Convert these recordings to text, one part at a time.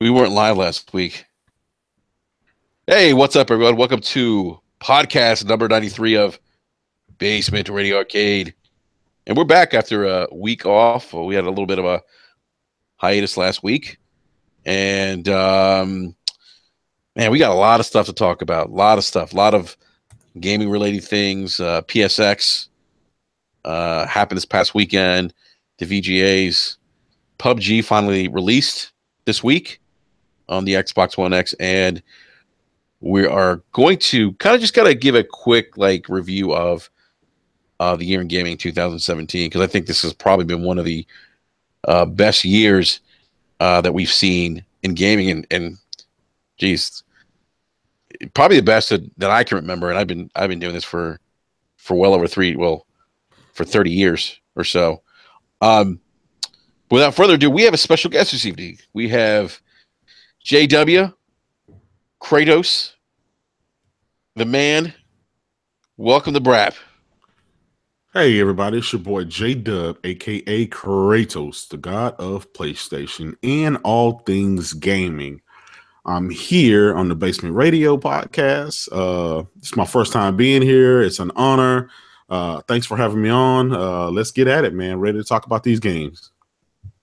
We weren't live last week. Hey, what's up, everyone? Welcome to podcast number 93 of Basement Radio Arcade. And we're back after a week off. We had a little bit of a hiatus last week. And, man, we got a lot of stuff to talk about. A lot of stuff. A lot of gaming-related things. PSX happened this past weekend. The VGAs. PUBG finally released this week on the Xbox One X, and we are going to kind of just gotta give a quick review of the year in gaming 2017, because I think this has probably been one of the best years that we've seen in gaming, and geez, probably the best that I can remember. And I've been doing this for well over for 30 years or so. Without further ado, we have a special guest this evening. We have JW, Kratos, the man. Welcome to Brap. Hey everybody, it's your boy JayDub, aka Kratos, the god of PlayStation and all things gaming. I'm here on the Basement Radio podcast. It's my first time being here. It's an honor. Thanks for having me on. Let's get at it, man. Ready to talk about these games.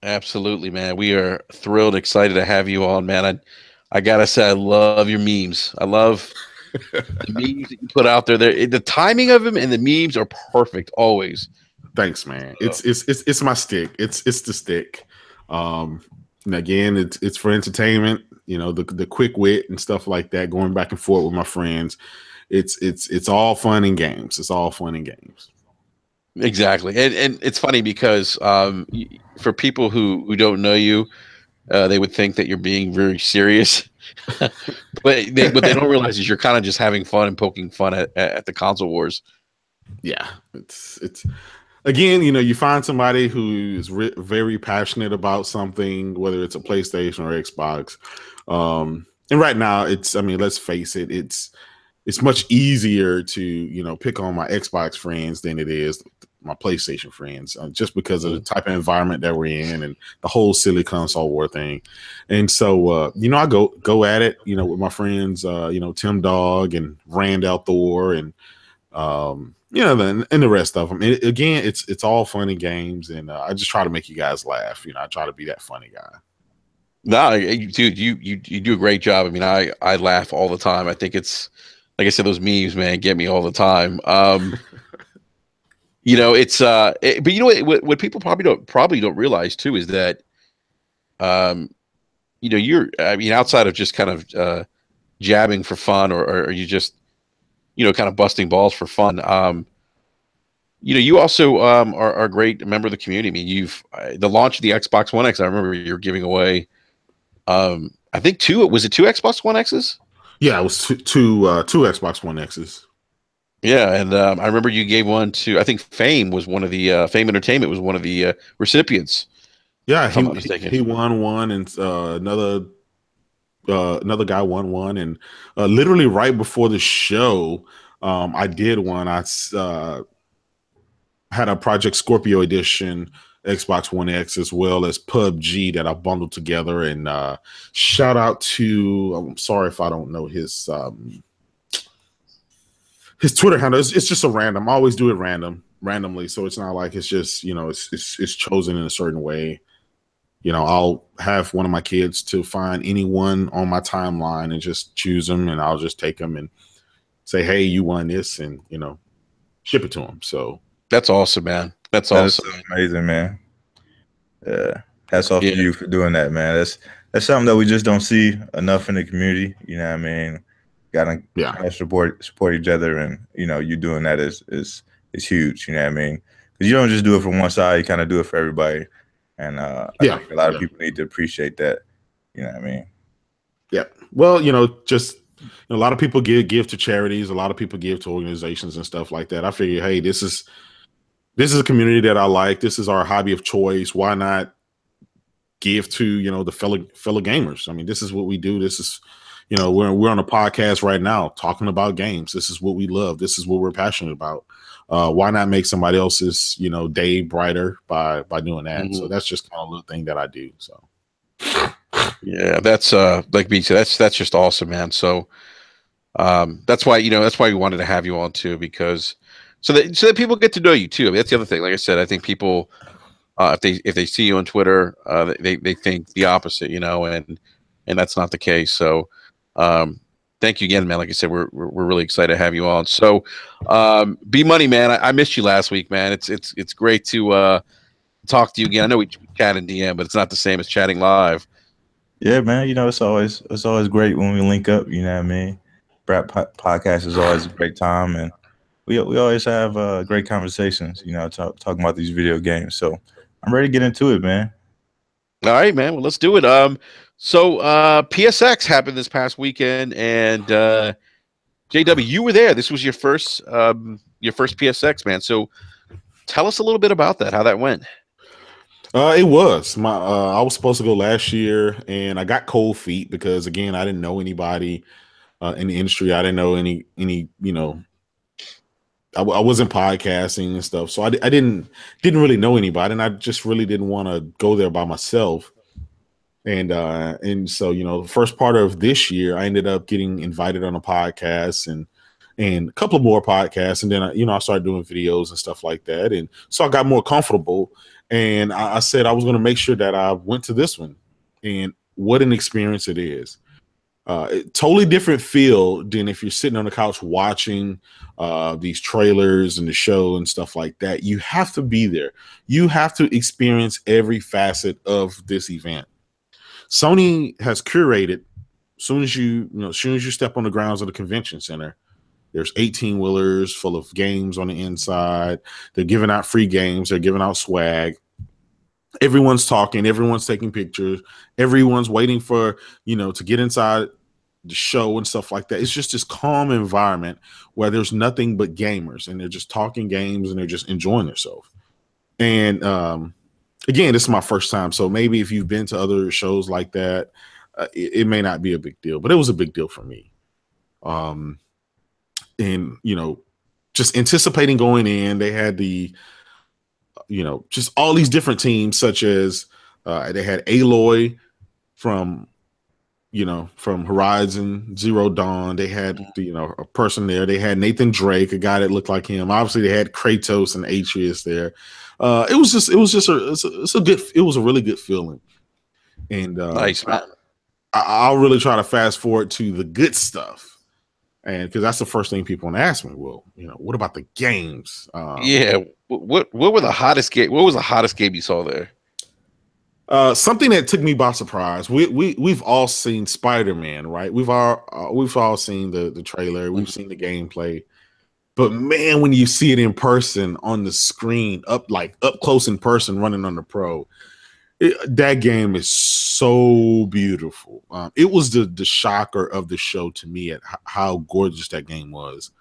Absolutely, man. We are thrilled, excited to have you on, man. I gotta say, I love your memes. I love the memes that you put out there. The timing of them and the memes are perfect always. Thanks, man. It's my stick. It's the stick. And again, it's for entertainment. You know, the quick wit and stuff like that. Going back and forth with my friends. It's all fun and games. It's all fun and games. Exactly, and it's funny because for people who don't know you, they would think that you're being very serious, but they don't realize is you're kind of just having fun and poking fun at the console wars. Yeah, it's again, you know, you find somebody who is very passionate about something, whether it's a PlayStation or Xbox, and right now let's face it, it's much easier to, you know, pick on my Xbox friends than it is my PlayStation friends, just because of the type of environment that we're in and the whole silly console war thing. And so, you know, I go at it, you know, with my friends, you know, Tim Dog and Randall Thor and, you know, and the rest of them. Again, it's all funny games, and I just try to make you guys laugh. You know, I try to be that funny guy. No, dude, you do a great job. I mean, I laugh all the time. I think it's, like I said, those memes, man, get me all the time. You know, it's but you know what people probably don't realize too is that, you know, outside of just kind of jabbing for fun, or you just, you know, kind of busting balls for fun. You know, you also are a great member of the community. I mean, the launch of the Xbox One X. I remember you're giving away, I think two Xbox One X's. Yeah, it was two Xbox One X's. Yeah, and I remember you gave one to, I think Fame was one of the Fame Entertainment was one of the recipients. Yeah, he won one, and another guy won one, and literally right before the show, I did one. I had a Project Scorpio edition Xbox One X as well as PUBG that I bundled together. And shout out to, I'm sorry if I don't know his Twitter handle. It's just a random. I always do it randomly, so it's not like it's just, you know, it's chosen in a certain way. You know, I'll have one of my kids to find anyone on my timeline and just choose them, and I'll just take them and say, "Hey, you won this," and, you know, ship it to them. So that's awesome, man. That's awesome. Amazing, man. Hats off to you for doing that, man. That's something that we just don't see enough in the community. You know what I mean? Gotta support each other, and, you know, you doing that is huge. You know what I mean? Because you don't just do it from one side; you kind of do it for everybody. And I think a lot of people need to appreciate that. You know what I mean? Yeah. Well, you know, just, you know, a lot of people give to charities. A lot of people give to organizations and stuff like that. I figure, hey, this is a community that I like. This is our hobby of choice. Why not give to, you know, the fellow gamers? I mean, this is what we do. This is, you know, we're on a podcast right now talking about games. This is what we love. This is what we're passionate about. Why not make somebody else's, you know, day brighter by doing that? Mm-hmm. So that's just kind of a little thing that I do. So Yeah, that's like B said, that's just awesome, man. So that's why we wanted to have you on too, because so that people get to know you too. I mean, that's the other thing. Like I said, I think people if they see you on Twitter, they think the opposite, and that's not the case. So thank you again, man. Like I said, we're really excited to have you on. So B Money, man, I missed you last week, man. It's great to talk to you again. I know we chat in DM, but it's not the same as chatting live. Yeah, man. It's always great when we link up. You know what I mean? Brad podcast is always a great time, and we always have great conversations. Talking about these video games. So I'm ready to get into it, man. All right, man. Well, let's do it. So PSX happened this past weekend, and JW, you were there. This was your first PSX, man. So tell us a little bit about that, how that went. It was I was supposed to go last year, and I got cold feet because again, I didn't know anybody in the industry. I didn't know any I wasn't podcasting and stuff, so I didn't really know anybody, and I just really didn't want to go there by myself. And so the first part of this year, I ended up getting invited on a podcast and a couple of more podcasts, and then I started doing videos and stuff like that, and so I got more comfortable. And I said I was going to make sure that I went to this one, and what an experience it is. Totally different feel than if you're sitting on the couch watching these trailers and the show and stuff like that. You have to be there. You have to experience every facet of this event. Sony has curated. As soon as you step on the grounds of the convention center, there's 18-wheelers full of games on the inside. They're giving out free games. They're giving out swag. Everyone's talking. Everyone's taking pictures. Everyone's waiting for, to get inside the show and stuff like that. It's just this calm environment where there's nothing but gamers, and they're just talking games, and they're just enjoying themselves. And again, this is my first time. So maybe if you've been to other shows like that, it may not be a big deal, but it was a big deal for me. And just anticipating going in, they had just all these different teams, such as they had Aloy from Horizon Zero Dawn. They had a person there. They had Nathan Drake, a guy that looked like him. Obviously, they had Kratos and Atreus there. It was a really good feeling. And nice, man. I'll really try to fast forward to the good stuff. And because that's the first thing people want to ask me. Well, what about the games? Yeah. What were the hottest game? What was the hottest game you saw there? Something that took me by surprise. We've all seen Spider-Man, right? We've all seen the trailer. We've seen the gameplay. But man, when you see it in person on the screen, up close in person, running on the Pro, that game is so beautiful. It was the shocker of the show to me at how gorgeous that game was.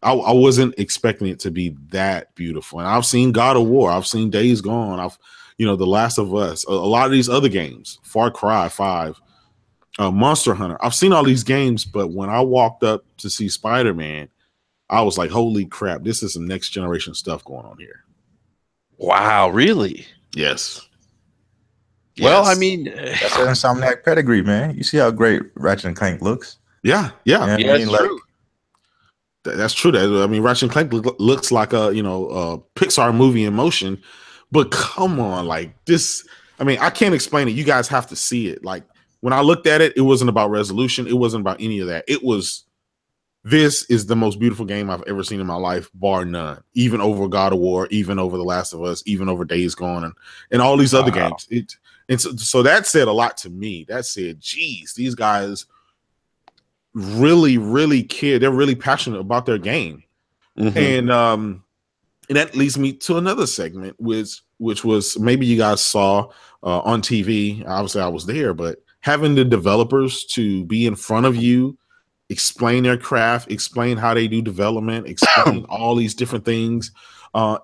I wasn't expecting it to be that beautiful. And I've seen God of War. I've seen Days Gone. The Last of Us. A lot of these other games, Far Cry 5, Monster Hunter. I've seen all these games, but when I walked up to see Spider-Man, I was like, holy crap, this is some next generation stuff going on here. Wow, really? Yes. Well, I mean, that's an Insomniac pedigree, man. You see how great Ratchet and Clank looks? Yeah. That's true. That's true. Ratchet and Clank looks like a Pixar movie in motion, but come on, like this. I can't explain it. You guys have to see it. Like when I looked at it, it wasn't about resolution. It wasn't about any of that. This is the most beautiful game I've ever seen in my life, bar none. Even over God of War, even over The Last of Us, even over Days Gone, and all these other games. So that said a lot to me. That said, geez, these guys really, really care. They're really passionate about their game. Mm-hmm. And that leads me to another segment, which was maybe you guys saw on TV. Obviously, I was there, but having the developers to be in front of you, explain their craft, explain how they do development, explain all these different things.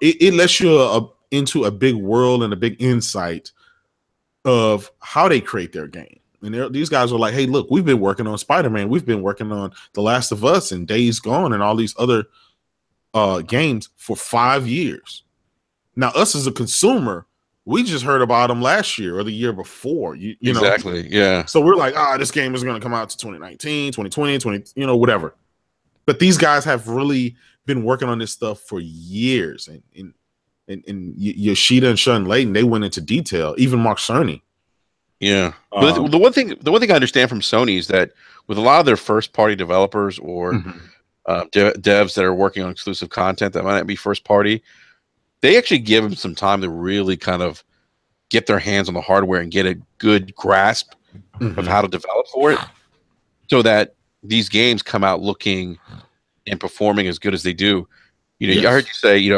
It lets you into a big world and a big insight of how they create their game. And these guys are like, hey, look, we've been working on Spider-Man. We've been working on The Last of Us and Days Gone and all these other games for 5 years. Now, us as a consumer, We just heard about them last year or the year before. You exactly. know? Yeah. So we're like, this game is going to come out to 2019, 2020, 20, whatever. But these guys have really been working on this stuff for years. And Yoshida and Sean Layton, they went into detail. Even Mark Cerny. Yeah. But the one thing I understand from Sony is that with a lot of their first party developers or devs that are working on exclusive content that might not be first party, they actually give them some time to really kind of get their hands on the hardware and get a good grasp of how to develop for it, so that these games come out looking and performing as good as they do. You know, I heard you say,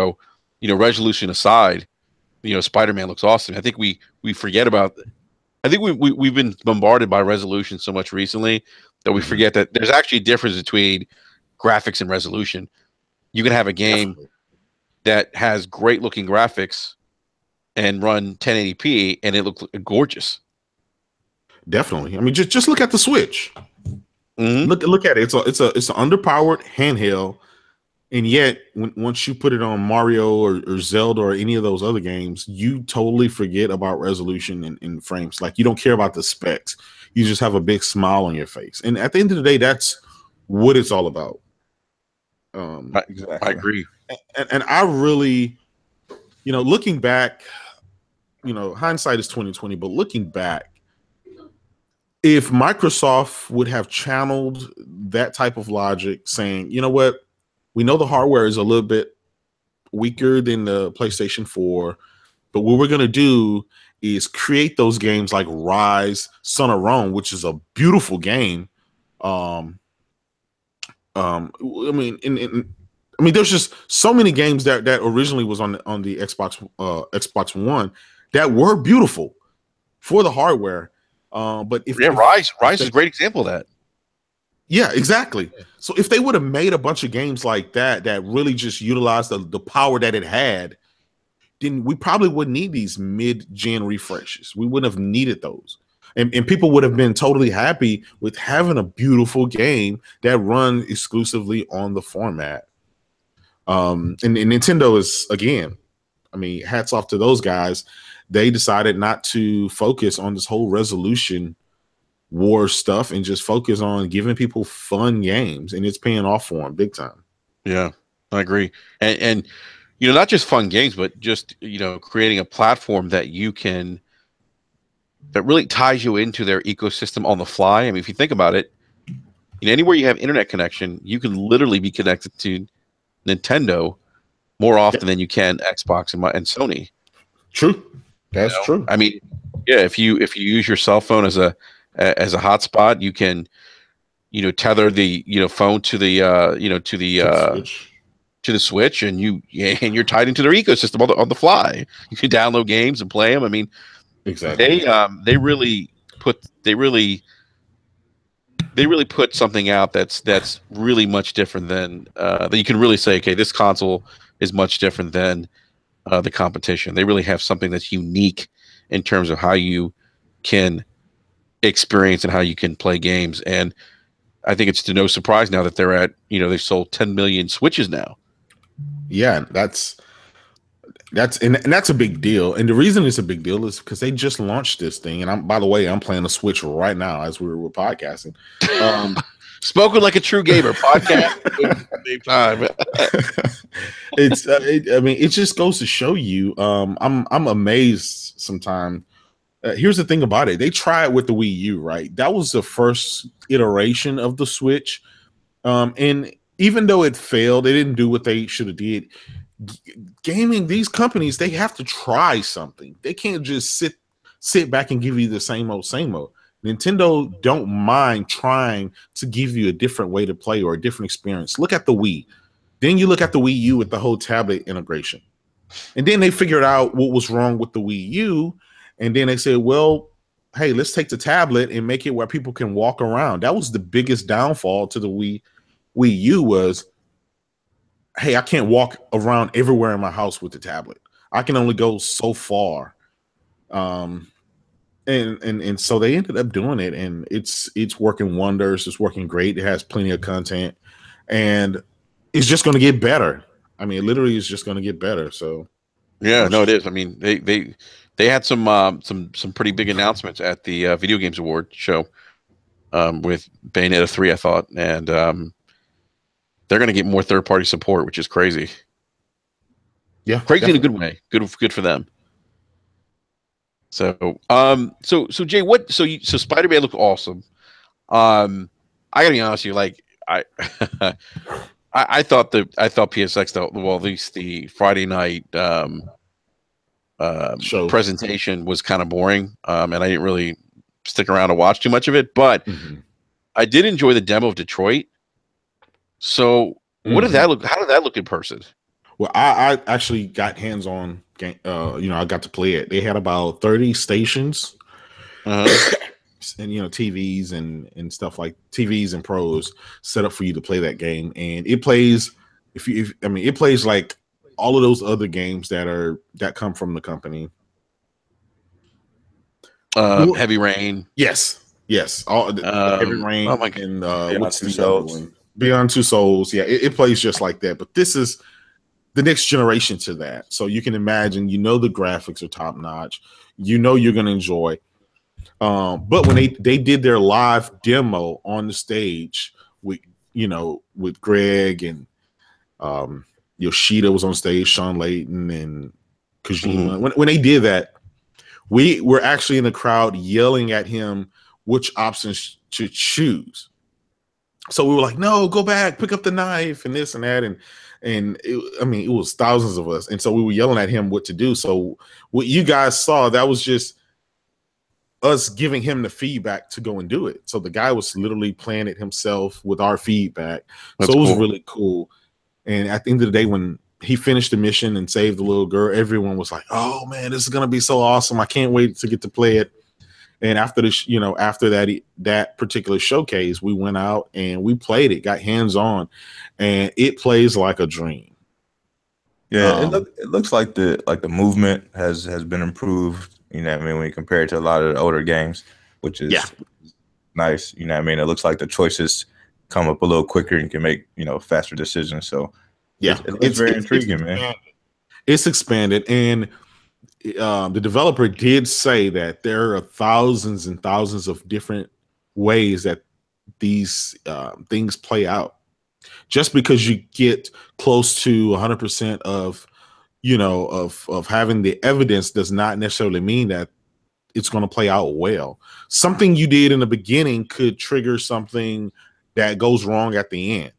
resolution aside, Spider-Man looks awesome. I think we forget about. I think we've been bombarded by resolution so much recently that we forget that there's actually a difference between graphics and resolution. You can have a game that has great looking graphics and run 1080p and it looks gorgeous. Definitely. I mean, just look at the Switch. Look at it. It's an underpowered handheld, and yet once you put it on Mario or Zelda or any of those other games, you totally forget about resolution and frames. Like, you don't care about the specs. You just have a big smile on your face. And at the end of the day, that's what it's all about. Exactly. I agree. And I really, looking back, hindsight is 2020, but looking back, if Microsoft would have channeled that type of logic, saying, you know what, we know the hardware is a little bit weaker than the PlayStation 4, but what we're going to do is create those games like Rise, Son of Rome, which is a beautiful game. I mean, there's just so many games that originally was on the Xbox One that were beautiful for the hardware. But Rise is a great example of that. Yeah, exactly. So if they would have made a bunch of games like that really just utilized the power that it had, then we probably wouldn't need these mid-gen refreshes. We wouldn't have needed those. And people would have been totally happy with having a beautiful game that runs exclusively on the format. And Nintendo is, again, I mean, hats off to those guys. They decided not to focus on this whole resolution war stuff and just focus on giving people fun games, and it's paying off for them big time. Yeah, I agree. And not just fun games, but just, creating a platform that really ties you into their ecosystem on the fly. I mean, if you think about it, anywhere you have internet connection, you can literally be connected to Nintendo more often than you can Xbox and Sony. True. That's true. I mean, yeah, if you use your cell phone as a hotspot, you can, tether the phone to the Switch, and you're tied into their ecosystem on the fly. You can download games and play them. I mean, exactly. They really put something out that's really much different than that you can really say, okay, this console is much different than the competition. They really have something that's unique in terms of how you can experience and how you can play games. And I think it's to no surprise now that they're at, they've sold 10 million Switches now. Yeah, that's a big deal. And the reason it's a big deal is because they just launched this thing. And by the way, I'm playing a Switch right now as we're podcasting. Spoken like a true gamer. Podcast same time. It just goes to show you. I'm amazed sometimes. Here's the thing about it. They tried with the Wii U, right? That was the first iteration of the Switch. And even though it failed, they didn't do what they should have did. Gaming, these companies, they have to try something. They can't just sit back and give you the same old. Nintendo don't mind trying to give you a different way to play or a different experience. Look at the Wii. Then you look at the Wii U with the whole tablet integration. And then they figured out what was wrong with the Wii U. And then they said, well, hey, let's take the tablet and make it where people can walk around. That was the biggest downfall to the Wii U was, hey, I can't walk around everywhere in my house with the tablet. I can only go so far. And so they ended up doing it, and it's working wonders. It's working great. It has plenty of content, and it's just going to get better. I mean, it literally is just going to get better. So yeah, no, it is. I mean, they they had some pretty big announcements at the Video Games Award show with Bayonetta 3, I thought, and they're going to get more third-party support, which is crazy. Yeah, crazy definitely. in a good way. Good for them. So, so Jay, so Spider-Man looked awesome. I gotta be honest with you, like I thought PSX, well, at least the Friday night presentation was kind of boring, and I didn't really stick around to watch too much of it. But I did enjoy the demo of Detroit. So, what did that look? How did that look in person? Well, I actually got hands on. I got to play it. They had about 30 stations, and TVs and stuff like TVs and pros set up for you to play that game, and it plays. It plays like all of those other games that come from the company. Heavy Rain. Yes. All Heavy Rain. Oh my God. And what's the other one? Beyond Two Souls. Yeah, it plays just like that. But this is the next generation to that. So you can imagine, the graphics are top notch. You're going to enjoy. But when they did their live demo on the stage with Greg and Yoshida was on stage, Sean Layton and Kojima. When they did that, we were actually in the crowd yelling at him which options to choose. So we were like, no, go back, pick up the knife and this and that. And it was thousands of us. And so we were yelling at him what to do. So what you guys saw, that was just us giving him the feedback to go and do it. So the guy was literally playing it himself with our feedback. So it was really cool. And at the end of the day, when he finished the mission and saved the little girl, everyone was like, oh man, this is going to be so awesome. I can't wait to get to play it. And after that particular showcase, we went out and we played it, got hands on, and it plays like a dream. Yeah, it looks like the movement has been improved. You know what I mean? When you compare it to a lot of the older games, which is nice. You know what I mean? It looks like the choices come up a little quicker and can make faster decisions. So it's very intriguing, man. It's expanded, and the developer did say that there are thousands and thousands of different ways that these things play out. Just because you get close to 100% of having the evidence does not necessarily mean that it's going to play out well. Something you did in the beginning could trigger something that goes wrong at the end.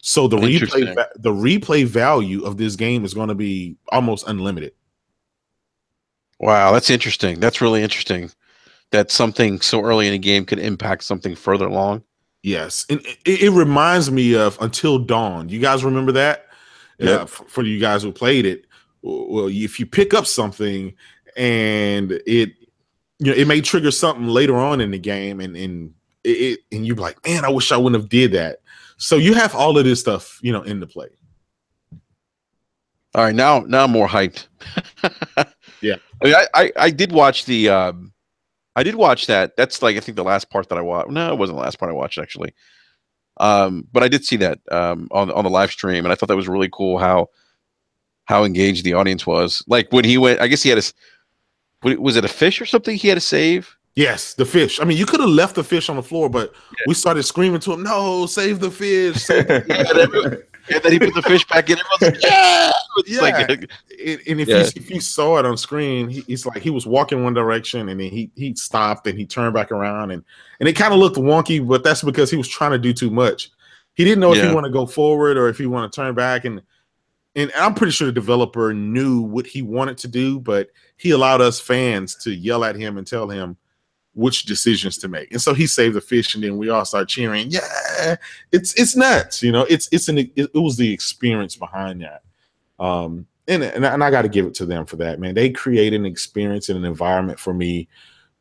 So the replay value of this game is going to be almost unlimited. Wow, that's interesting. That's really interesting. That something so early in a game could impact something further along. Yes, and it reminds me of Until Dawn. You guys remember that? Yeah. For you guys who played it, well, if you pick up something and it may trigger something later on in the game, and you're like, man, I wish I wouldn't have did that. So you have all of this stuff, in the play. All right, now I'm more hyped. Yeah, I mean, I did watch the I did watch that. That's like I think the last part that I watched. No, it wasn't the last part I watched actually. But I did see that on the live stream, and I thought that was really cool how engaged the audience was. Like when he went, I guess he had was it a fish or something he had to save? Yes, the fish. I mean, you could have left the fish on the floor, but we started screaming to him, "No, save the fish!" Save the fish. And then he put the fish back in. Everyone's like, "Yeah!" If you saw it on screen, he's like he was walking one direction, and then he stopped and he turned back around, and it kind of looked wonky, but that's because he was trying to do too much. He didn't know if he want to go forward or if he want to turn back, and I'm pretty sure the developer knew what he wanted to do, but he allowed us fans to yell at him and tell him which decisions to make. And so he saved the fish, and then we all start cheering. Yeah, it's nuts. It was the experience behind that. And I got to give it to them for that, man. They created an experience and an environment for me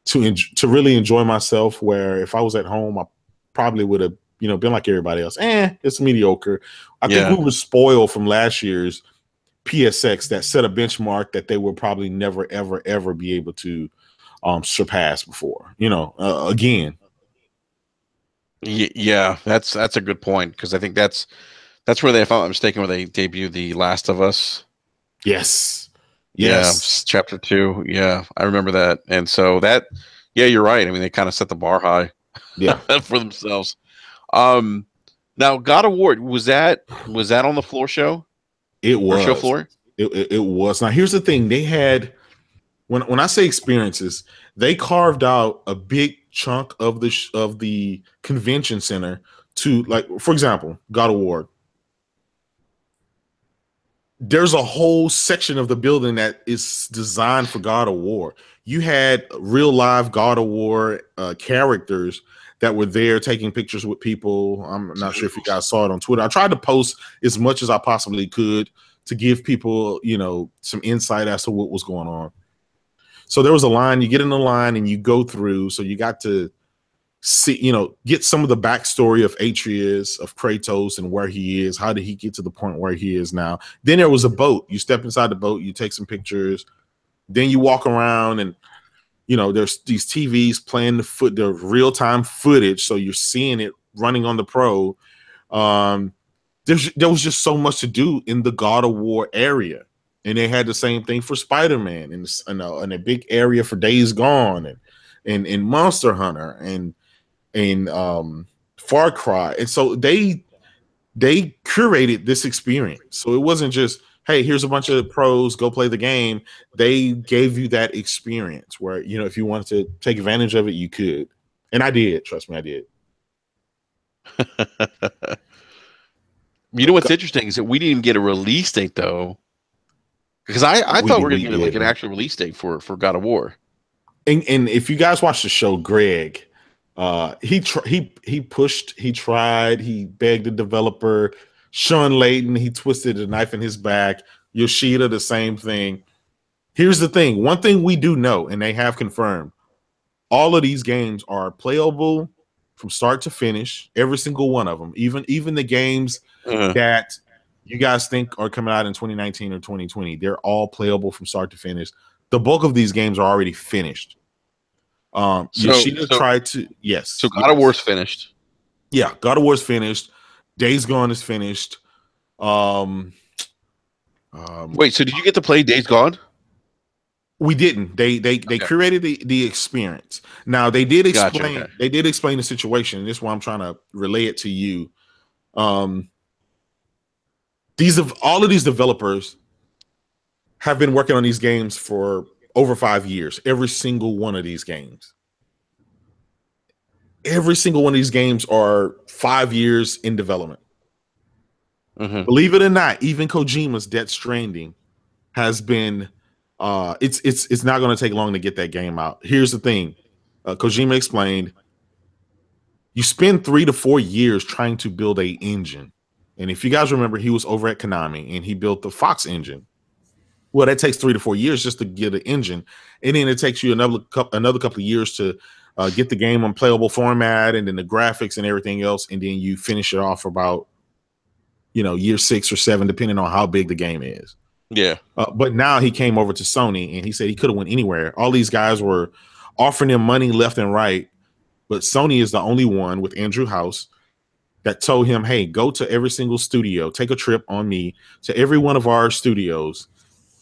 to really enjoy myself, where if I was at home, I probably would have, been like everybody else. It's mediocre. I think we were spoiled from last year's PSX that set a benchmark that they will probably never, ever, ever be able to surpass before, again. Yeah, that's a good point, because I think that's where they, if I'm not mistaken, where they debuted The Last of Us. Yes. Yes. Yeah, chapter 2. Yeah, I remember that. And so that, yeah, you're right. I mean, they kind of set the bar high Yeah. for themselves. Now God of War, was that on the floor show? It Or show was. floor? It was. Now here's the thing. They had, when I say experiences, they carved out a big chunk of the convention center to, like, for example, God of War. There's a whole section of the building that is designed for God of War. You had real live God of War characters that were there taking pictures with people. I'm not sure if you guys saw it on Twitter. I tried to post as much as I possibly could to give people, some insight as to what was going on. So there was a line, you get in the line and you go through. So you got to see, get some of the backstory of Atreus, of Kratos, and where he is. How did he get to the point where he is now? Then there was a boat. You step inside the boat, you take some pictures, then you walk around, and there's these TVs playing the real-time footage, so you're seeing it running on the Pro. There was just so much to do in the God of War area. And they had the same thing for Spider-Man, and a big area for Days Gone, and Monster Hunter, and Far Cry. And so they curated this experience. So it wasn't just, hey, here's a bunch of pros, go play the game. They gave you that experience where, if you wanted to take advantage of it, you could. And I did. Trust me, I did. You know what's interesting is that we didn't even get a release date, though. Because I thought we were going to get like an actual release date for God of War. And if you guys watch the show, Greg, he pushed, he tried, he begged the developer. Sean Layden, he twisted a knife in his back. Yoshida, the same thing. Here's the thing. One thing we do know, and they have confirmed, all of these games are playable from start to finish, every single one of them. Even the games that you guys think are coming out in 2019 or 2020, they're all playable from start to finish. The bulk of these games are already finished. Yoshida tried to, yes. So God of War's finished. Yeah, God of War's finished. Days Gone is finished. Wait, so did you get to play Days Gone? We didn't. They curated the experience. Now they did explain. Gotcha, okay. They did explain the situation. This is why I'm trying to relay it to you. All of these developers have been working on these games for over 5 years. Every single one of these games. Every single one of these games are 5 years in development. Mm-hmm. Believe it or not, even Kojima's Death Stranding has been. It's not going to take long to get that game out. Here's the thing. Kojima explained, you spend 3 to 4 years trying to build a engine. And if you guys remember, he was over at Konami and he built the Fox engine. Well, that takes 3 to 4 years just to get an engine. And then it takes you another couple of years to get the game on playable format, and then the graphics and everything else. And then you finish it off about, year 6 or 7, depending on how big the game is. Yeah. But now he came over to Sony and he said he could have went anywhere. All these guys were offering him money left and right. But Sony is the only one, with Andrew House, that told him, hey, go to every single studio, take a trip on me to every one of our studios,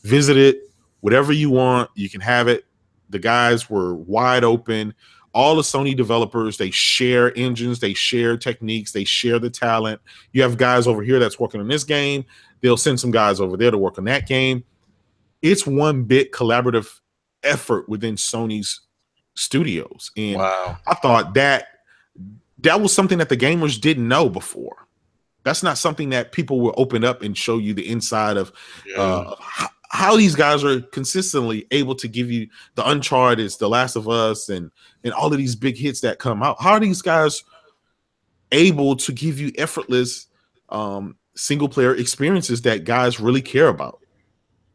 visit it, whatever you want, you can have it. The guys were wide open. All the Sony developers, they share engines, they share techniques, they share the talent. You have guys over here that's working on this game. They'll send some guys over there to work on that game. It's one big collaborative effort within Sony's studios. And wow. I thought that was something that the gamers didn't know before. That's not something that people will open up and show you the inside of how these guys are consistently able to give you the Uncharted, The Last of Us, and all of these big hits that come out. How are these guys able to give you effortless single player experiences that guys really care about?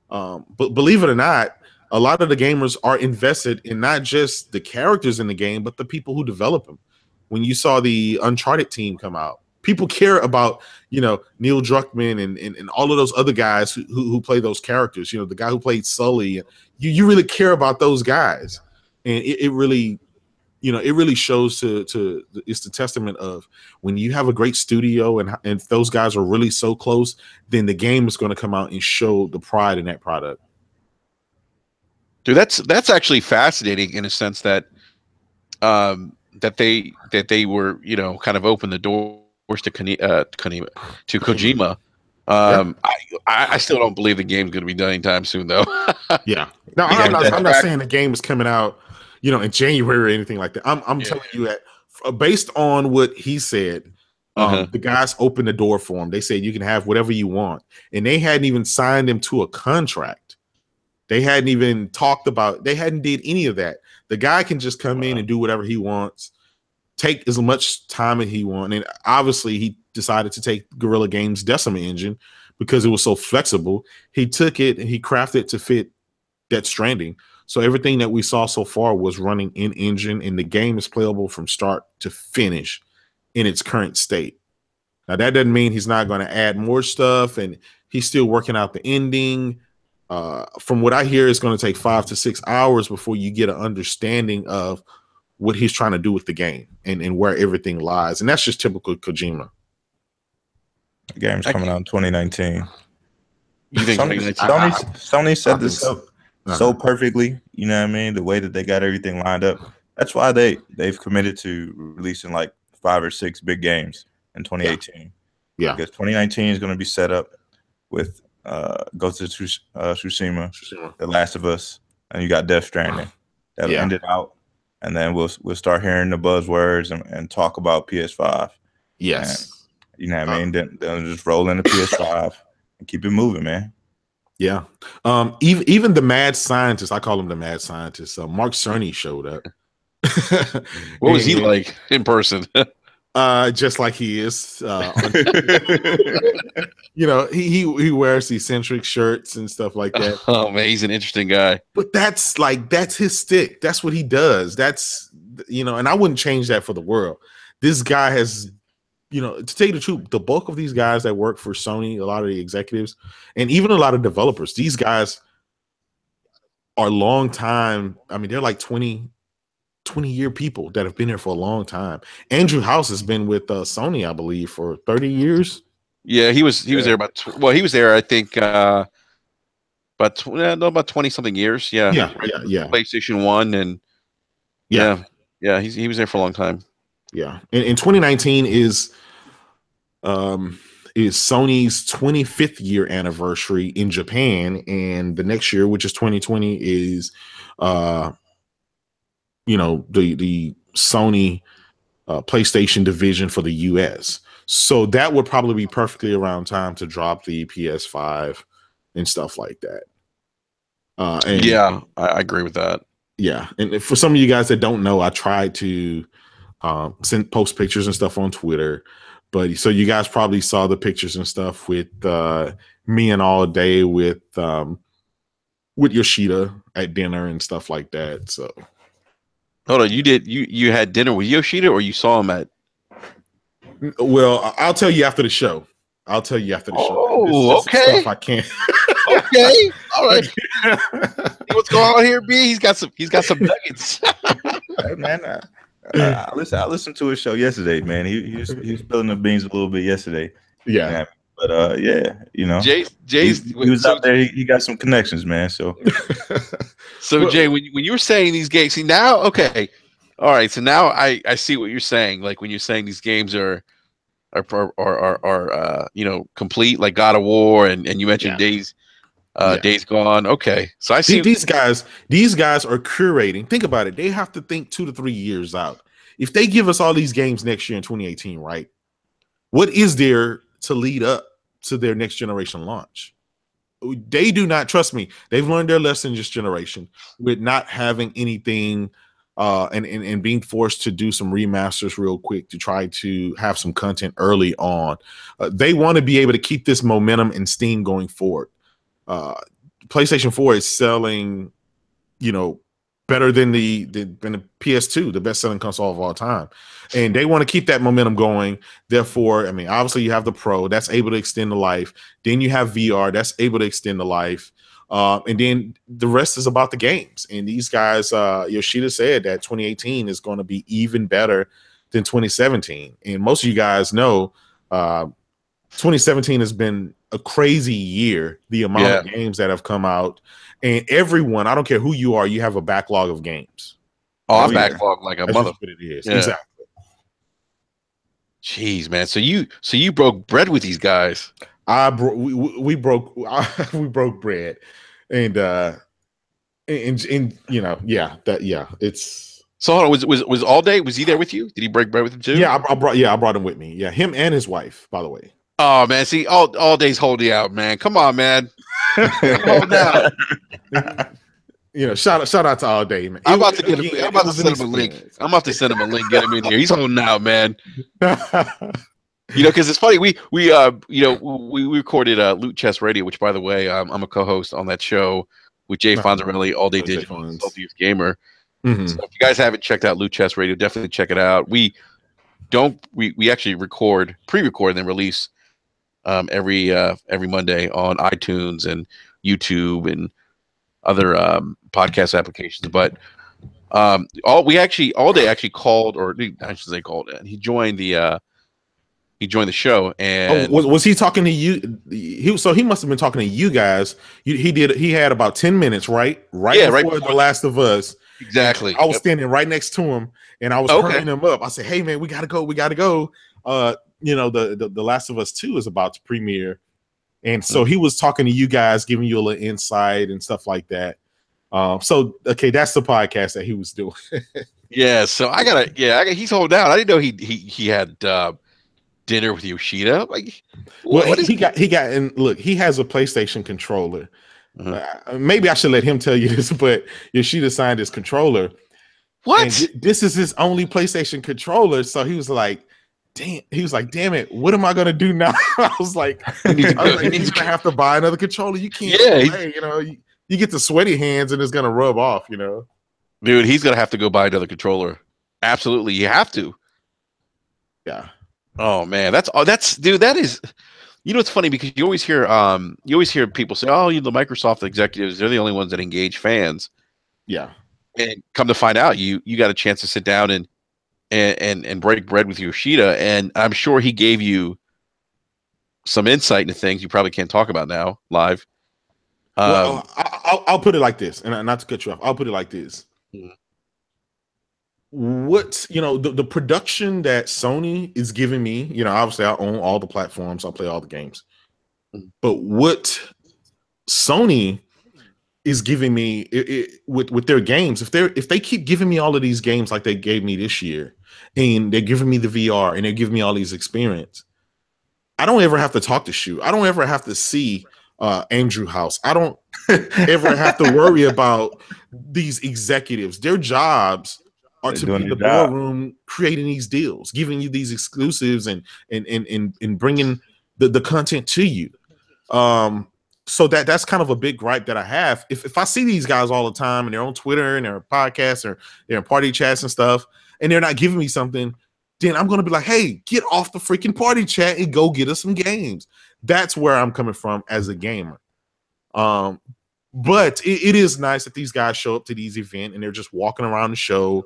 But believe it or not, a lot of the gamers are invested in not just the characters in the game, but the people who develop them. When you saw the Uncharted team come out, people care about, Neil Druckmann and all of those other guys who play those characters. The guy who played Sully. You really care about those guys, and it really, it really shows to it's the testament of when you have a great studio and if those guys are really so close, then the game is going to come out and show the pride in that product. Dude, that's actually fascinating in a sense that that they were, you know, kind of open the doors to Kojima. Yeah. I still don't believe the game's going to be done anytime soon, though. Yeah. No, I'm not saying the game is coming out, you know, in January or anything like that. I'm telling you that based on what he said, the guys opened the door for him. They said you can have whatever you want, and they hadn't even signed him to a contract. They hadn't even talked about. They hadn't did any of that. The guy can just come in and do whatever he wants, take as much time as he wants. And obviously, he decided to take Guerrilla Games' Decima engine because it was so flexible. He took it and he crafted it to fit Death Stranding. So everything that we saw so far was running in engine, and the game is playable from start to finish in its current state. Now, that doesn't mean he's not going to add more stuff, and he's still working out the ending. From what I hear, it's going to take 5 to 6 hours before you get an understanding of what he's trying to do with the game and where everything lies. And that's just typical Kojima. The game's coming out in 2019. You think Sony set this up so perfectly, you know what I mean? The way that they got everything lined up. That's why they've committed to releasing like 5 or 6 big games in 2018. Yeah. Because 2019 is going to be set up with Ghost of Tsushima, The Last of Us, and you got Death Stranding. That'll end it out. And then we'll start hearing the buzzwords and talk about PS5. Yes. And, you know what I mean? Then they'll just roll in the PS5 and keep it moving, man. Yeah. Even the mad scientist, I call him the mad scientist. Mark Cerny showed up. What was he like in person? Just like he is. You know, he wears eccentric shirts and stuff like that. Oh man, he's an interesting guy. But that's his stick. That's what he does. That's, you know, and I wouldn't change that for the world. This guy has, you know, to tell you the truth, the bulk of these guys that work for Sony, a lot of the executives, and even a lot of developers, these guys are long time. I mean, they're like 20-year people that have been here for a long time. Andrew House has been with Sony, I believe, for 30 years. Yeah, he was there about he was there, I think, about 20 something years. Yeah. PlayStation 1 and he was there for a long time. Yeah, and 2019 is Sony's 25th year anniversary in Japan, and the next year, which is 2020, is you know, the Sony PlayStation division for the US. So that would probably be perfectly around time to drop the PS5 and stuff like that. And yeah, I agree with that. Yeah, and for some of you guys that don't know, I tried to post pictures and stuff on Twitter, but so you guys probably saw the pictures and stuff with me and all day with Yoshida at dinner and stuff like that. So hold on, you had dinner with Yoshida, or you saw him at? Well, I'll tell you after the show. Oh, okay. Stuff I can't. Okay, all right. What's going on here, B? He's got some nuggets. Hey, man, I listened to his show yesterday, man. He was spilling the beans a little bit yesterday. Yeah. But you know, Jay's he was out there. He got some connections, man. So, Jay, when you were saying these games, see now, okay, all right. So now I see what you're saying. Like when you're saying these games are you know, complete, like God of War, and you mentioned Days Gone. Okay, so I see these guys are curating. Think about it. They have to think 2 to 3 years out. If they give us all these games next year in 2018, right? What is there to lead up to their next generation launch? They do not, trust me, they've learned their lesson this generation with not having anything and being forced to do some remasters real quick to try to have some content early on. They want to be able to keep this momentum and steam going forward. PlayStation 4 is selling, you know, better than the PS2, the best-selling console of all time. And they want to keep that momentum going. Therefore, I mean, obviously you have the Pro that's able to extend the life. Then you have VR that's able to extend the life. And then the rest is about the games. And these guys, Yoshida said that 2018 is going to be even better than 2017. And most of you guys know 2017 has been a crazy year. The amount of games that have come out, and everyone, I don't care who you are, you have a backlog of games. Oh, I'm backlog like a mother. What it is. Yeah. Exactly. Jeez, man. So you broke bread with these guys. We broke bread, and it's. So hold on, was All Day? Was he there with you? Did he break bread with him too? Yeah, I brought him with me. Yeah, him and his wife, by the way. Oh man, see, all Day's holding out, man. Come on, man. Hold out. Shout out to All Day, man. I'm about to send him a link. I'm about to send him a link. Get him in here. He's holding out, man. Because it's funny. We recorded Loot Chest Radio, which, by the way, I'm a co-host on that show with Jay Fonzarelli, All Day Digital, Salty Youth Gamer. Mm-hmm. So if you guys haven't checked out Loot Chest Radio, definitely check it out. We actually pre-record, and then release every Monday on iTunes and YouTube and other podcast applications. But All Day actually called, or I should say called, and he joined the show. And was he talking to you? So he must have been talking to you guys. He had about 10 minutes, right before The Last of Us. Exactly. I was standing right next to him, and I was turning him up. I said, "Hey, man, we gotta go. The Last of Us 2 is about to premiere." And so he was talking to you guys, giving you a little insight and stuff like that. That's the podcast that he was doing. Yeah, so he's holding out. I didn't know he had dinner with Yoshida. Like, he has a PlayStation controller. Maybe I should let him tell you this, but Yoshida signed his controller. What? And this is his only PlayStation controller. So he was like, damn it, what am I gonna do now? I was like, he's gonna have to buy another controller. You can't play, you get the sweaty hands and it's gonna rub off, Dude, he's gonna have to go buy another controller. Absolutely, you have to. Yeah. Oh man, that is. It's funny because you always hear people say, "Oh, the Microsoft executives, they're the only ones that engage fans." Yeah. And come to find out, you got a chance to sit down and break bread with Yoshida, and I'm sure he gave you some insight into things you probably can't talk about now live. I'll put it like this, and not to cut you off. I'll put it like this. What the production that Sony is giving me, obviously I own all the platforms, I play all the games, but what Sony is giving me with their games, if they keep giving me all of these games like they gave me this year, and they're giving me the VR and they're giving me all these experience, I don't ever have to talk to Shu. I don't ever have to see Andrew House. I don't ever have to worry about these executives. Their jobs are to be in the boardroom creating these deals, giving you these exclusives and bringing the content to you. So that's kind of a big gripe that I have. If I see these guys all the time and they're on Twitter and they're podcasts or they're in party chats and stuff, and they're not giving me something, then I'm going to be like, hey, get off the freaking party chat and go get us some games. That's where I'm coming from as a gamer. But it is nice that these guys show up to these events and they're just walking around the show,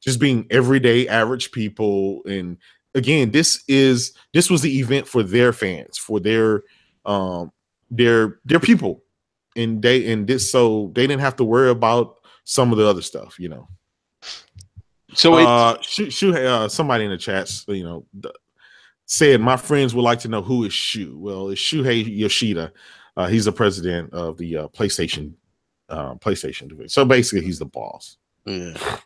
just being everyday average people. And again, this was the event for their fans, for their people, and so they didn't have to worry about some of the other stuff, So somebody in the chats, said my friends would like to know who is Shu. Well, it's Shuhei Yoshida. He's the president of the PlayStation division. So basically, he's the boss. Yeah.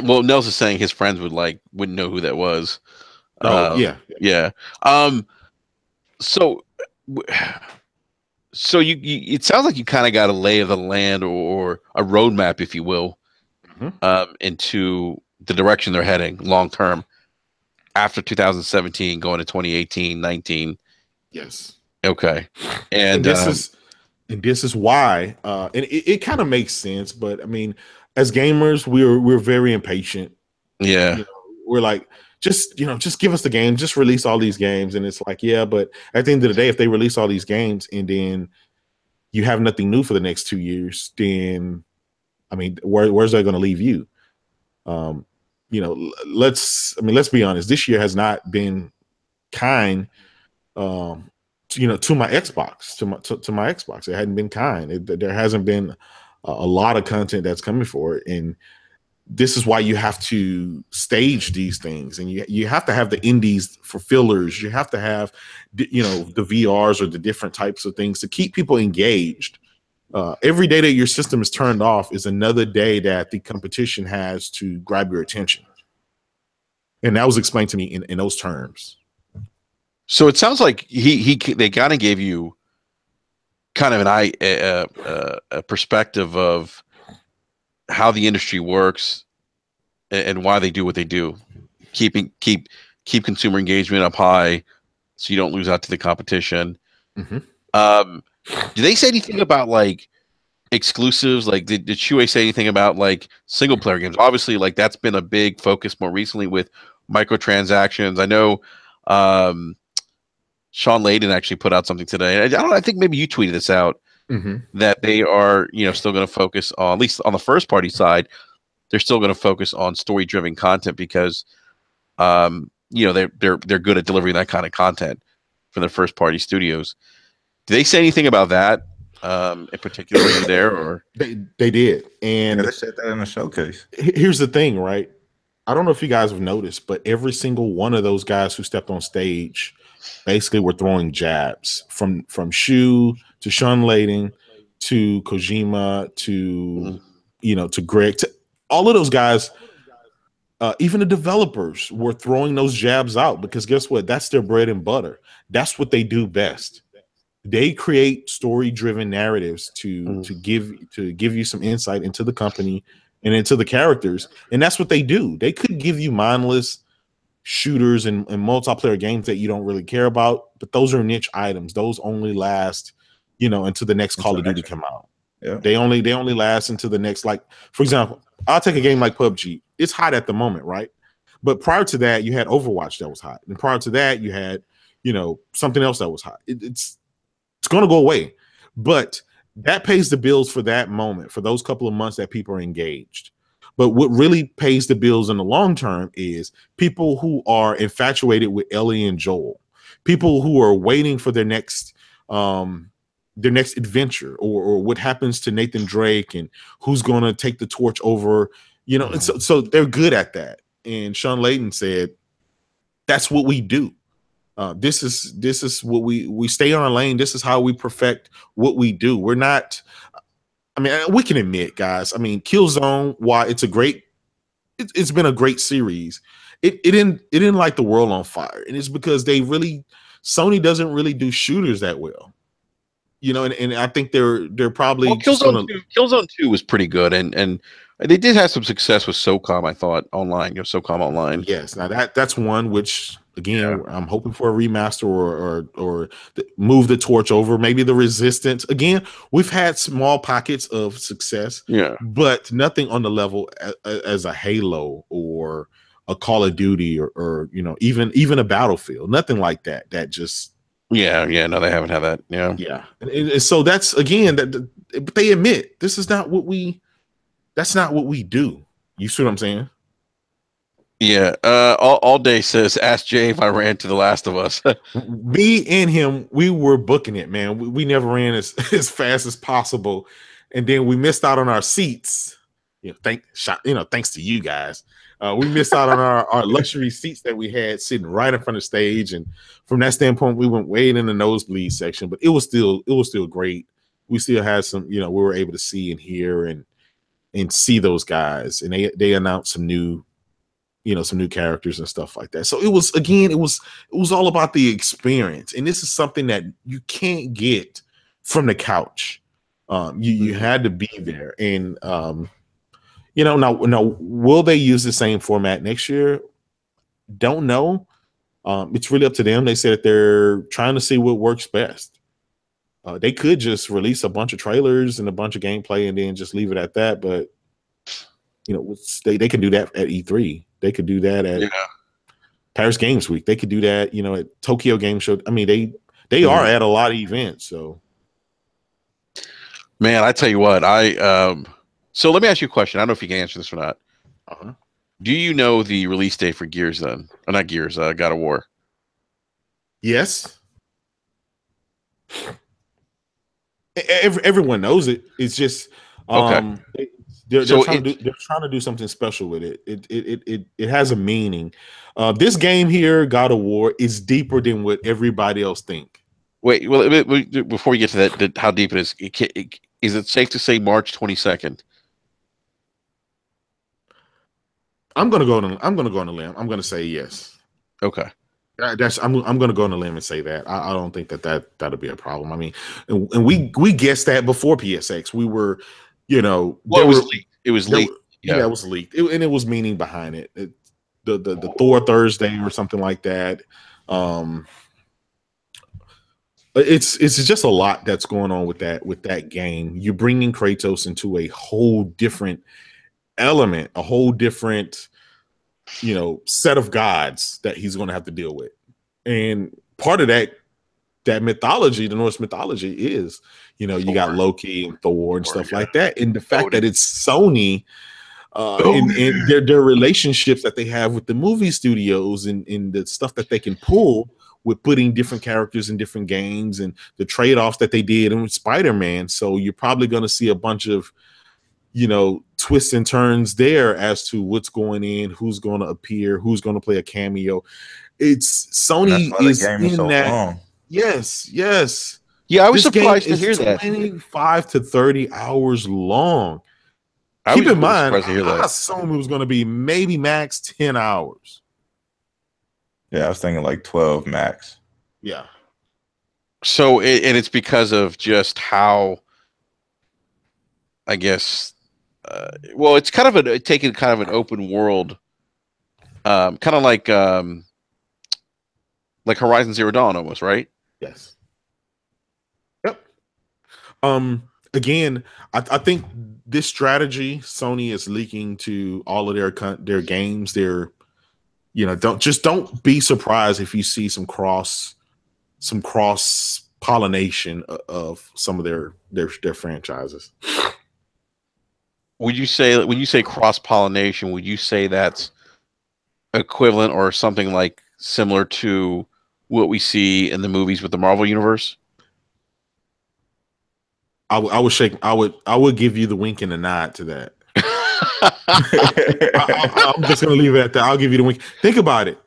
Well, Nels is saying his friends wouldn't know who that was. Yeah. So you it sounds like you kind of got a lay of the land or a roadmap, if you will, into the direction they're heading long term after 2017, going to 2018, 19. Yes. Okay. And this is why, and it kind of makes sense. But I mean, as gamers, we're very impatient. Yeah. We're like, just give us the game, just release all these games. And it's like, yeah, but at the end of the day, if they release all these games and then you have nothing new for the next 2 years, then I mean, where's that going to leave you? Let's be honest. This year has not been kind, to my Xbox, to my Xbox. It hadn't been kind. There hasn't been a lot of content that's coming for it, and this is why you have to stage these things, and you have to have the indies for fillers. You have to have, the VRs or the different types of things to keep people engaged. Every day that your system is turned off is another day that the competition has to grab your attention. And that was explained to me in those terms. So it sounds like they kind of gave you kind of a perspective of how the industry works and why they do what they do, keep consumer engagement up high, so you don't lose out to the competition. Mm-hmm. Do they say anything about like exclusives? Like, did Shuei say anything about like single player games? Obviously, like that's been a big focus more recently with microtransactions. I know Sean Layden actually put out something today. I think maybe you tweeted this out, that they are still going to focus on, at least on the first party side, they're still going to focus on story driven content because they're good at delivering that kind of content for their first party studios. Do they say anything about that in particular? Were you there, or they did? And they said that in the showcase. Here's the thing, right? I don't know if you guys have noticed, but every single one of those guys who stepped on stage basically were throwing jabs from Shu to Sean Layden to Kojima to to Greg, to all of those guys. Even the developers were throwing those jabs out because guess what? That's their bread and butter. That's what they do best. They create story-driven narratives to give you some insight into the company and into the characters, and that's what they do. They could give you mindless shooters and multiplayer games that you don't really care about, but those are niche items. Those only last, until the next Call of Duty come out. Yeah. They only last until the next, like, for example, I'll take a game like PUBG. It's hot at the moment, right? But prior to that, you had Overwatch that was hot, and prior to that, you had something else that was hot. It's going to go away, but that pays the bills for that moment, for those couple of months that people are engaged. But what really pays the bills in the long term is people who are infatuated with Ellie and Joel, people who are waiting for their next adventure, or what happens to Nathan Drake and who's going to take the torch over, and so they're good at that. And Sean Layden said, that's what we do. This is what we stay on our lane. This is how we perfect what we do. We're not, we can admit, guys, Killzone, while it's been a great series, it didn't light the world on fire. And it's because Sony doesn't really do shooters that well. And I think they're probably Killzone 2 was pretty good, and they did have some success with SOCOM, I thought, online, SOCOM Online. Yes, now that's one which, again, I'm hoping for a remaster or move the torch over. Maybe the Resistance. Again, we've had small pockets of success, but nothing on the level as a Halo or a Call of Duty or even a Battlefield. Nothing like that. That just no, they haven't had that. Yeah. And so that's, again, but they admit this is not what that's not what we do. You see what I'm saying? Yeah. All day says, ask Jay if I ran to The Last of Us. Me and him, we were booking it, man. We never ran as fast as possible. And then we missed out on our seats. Thanks to you guys. We missed out on our luxury seats that we had sitting right in front of the stage, and from that standpoint, we went way in the nosebleed section. But it was still great. We still had some, we were able to see and hear and see those guys, and they announced some new characters and stuff like that. So it was all about the experience, and this is something that you can't get from the couch. You had to be there, and now will they use the same format next year? Don't know. It's really up to them. They said that they're trying to see what works best. They could just release a bunch of trailers and a bunch of gameplay and then just leave it at that. But they can do that at E3. They could do that at Paris Games Week. They could do that, at Tokyo Game Show. They are at a lot of events. So, man, I tell you what, so let me ask you a question. I don't know if you can answer this or not. Do you know the release date for Gears then? Or not Gears, God of War. Yes. Everyone knows it. It's just they're trying to do something special with it. It has a meaning. This game here, God of War, is deeper than what everybody else think. Wait, well, before we get to that, how deep it is, is it safe to say March 22nd? I'm gonna go on a limb. I'm gonna say yes. Okay. I'm going to go on a limb and say that. I don't think that'll be a problem. I mean, and we guessed that before PSX. We were, you know, it was leaked. It was leaked. Yeah, it was leaked, and it was meaning behind it. The Thor Thursday or something like that. It's just a lot that's going on with that game. You're bringing Kratos into a whole different element, a whole different, you know, set of gods that he's going to have to deal with. And part of that mythology, the Norse mythology, is, you know, you got Loki and Thor and stuff like that. And the fact that it's Sony and their relationships that they have with the movie studios and the stuff that they can pull with putting different characters in different games and the trade-offs that they did in Spider-Man. So you're probably going to see a bunch of, you know, twists and turns there as to what's going in, who's going to appear, who's going to play a cameo. It's Sony is in so that. Long. Yes. Yeah, I was surprised to hear 25 to 30 hours long. Keep in mind, I assumed it was going to be maybe max 10 hours. Yeah, I was thinking like 12 max. Yeah. So, and it's because of just how, I guess, well, it's kind of taking kind of an open world, kind of like Horizon Zero Dawn almost, right? Yes. Yep. Again, I think this strategy Sony is leaking to all of their games. Their, you know, don't be surprised if you see some cross pollination of some of their franchises. Would you say, when you say cross pollination, would you say that's equivalent or something like similar to what we see in the movies with the Marvel universe? I would give you the wink and the nod to that. I'm just going to leave it at that. I'll give you the wink. Think about it.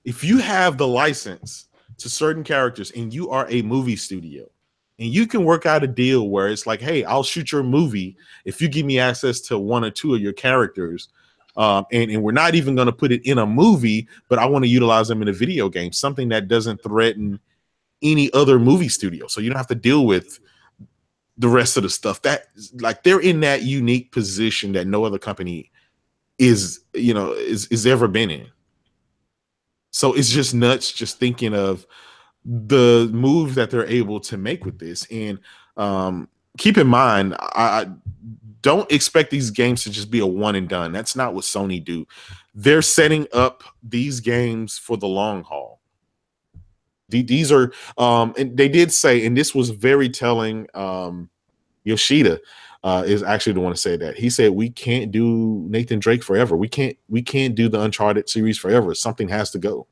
If you have the license to certain characters and you are a movie studio and you can work out a deal where it's like, hey, I'll shoot your movie if you give me access to one or two of your characters. And we're not even going to put it in a movie, but I want to utilize them in a video game, something that doesn't threaten any other movie studio. So you don't have to deal with the rest of the stuff. That, like, they're in that unique position that no other company is ever been in. So it's just nuts just thinking of the move that they're able to make with this. And keep in mind, I don't expect these games to just be a one and done. That's not what Sony do. They're setting up these games for the long haul. These are, and they did say, and this was very telling. Yoshida is actually the one to say that. He said, "We can't do Nathan Drake forever. We can't do the Uncharted series forever. Something has to go.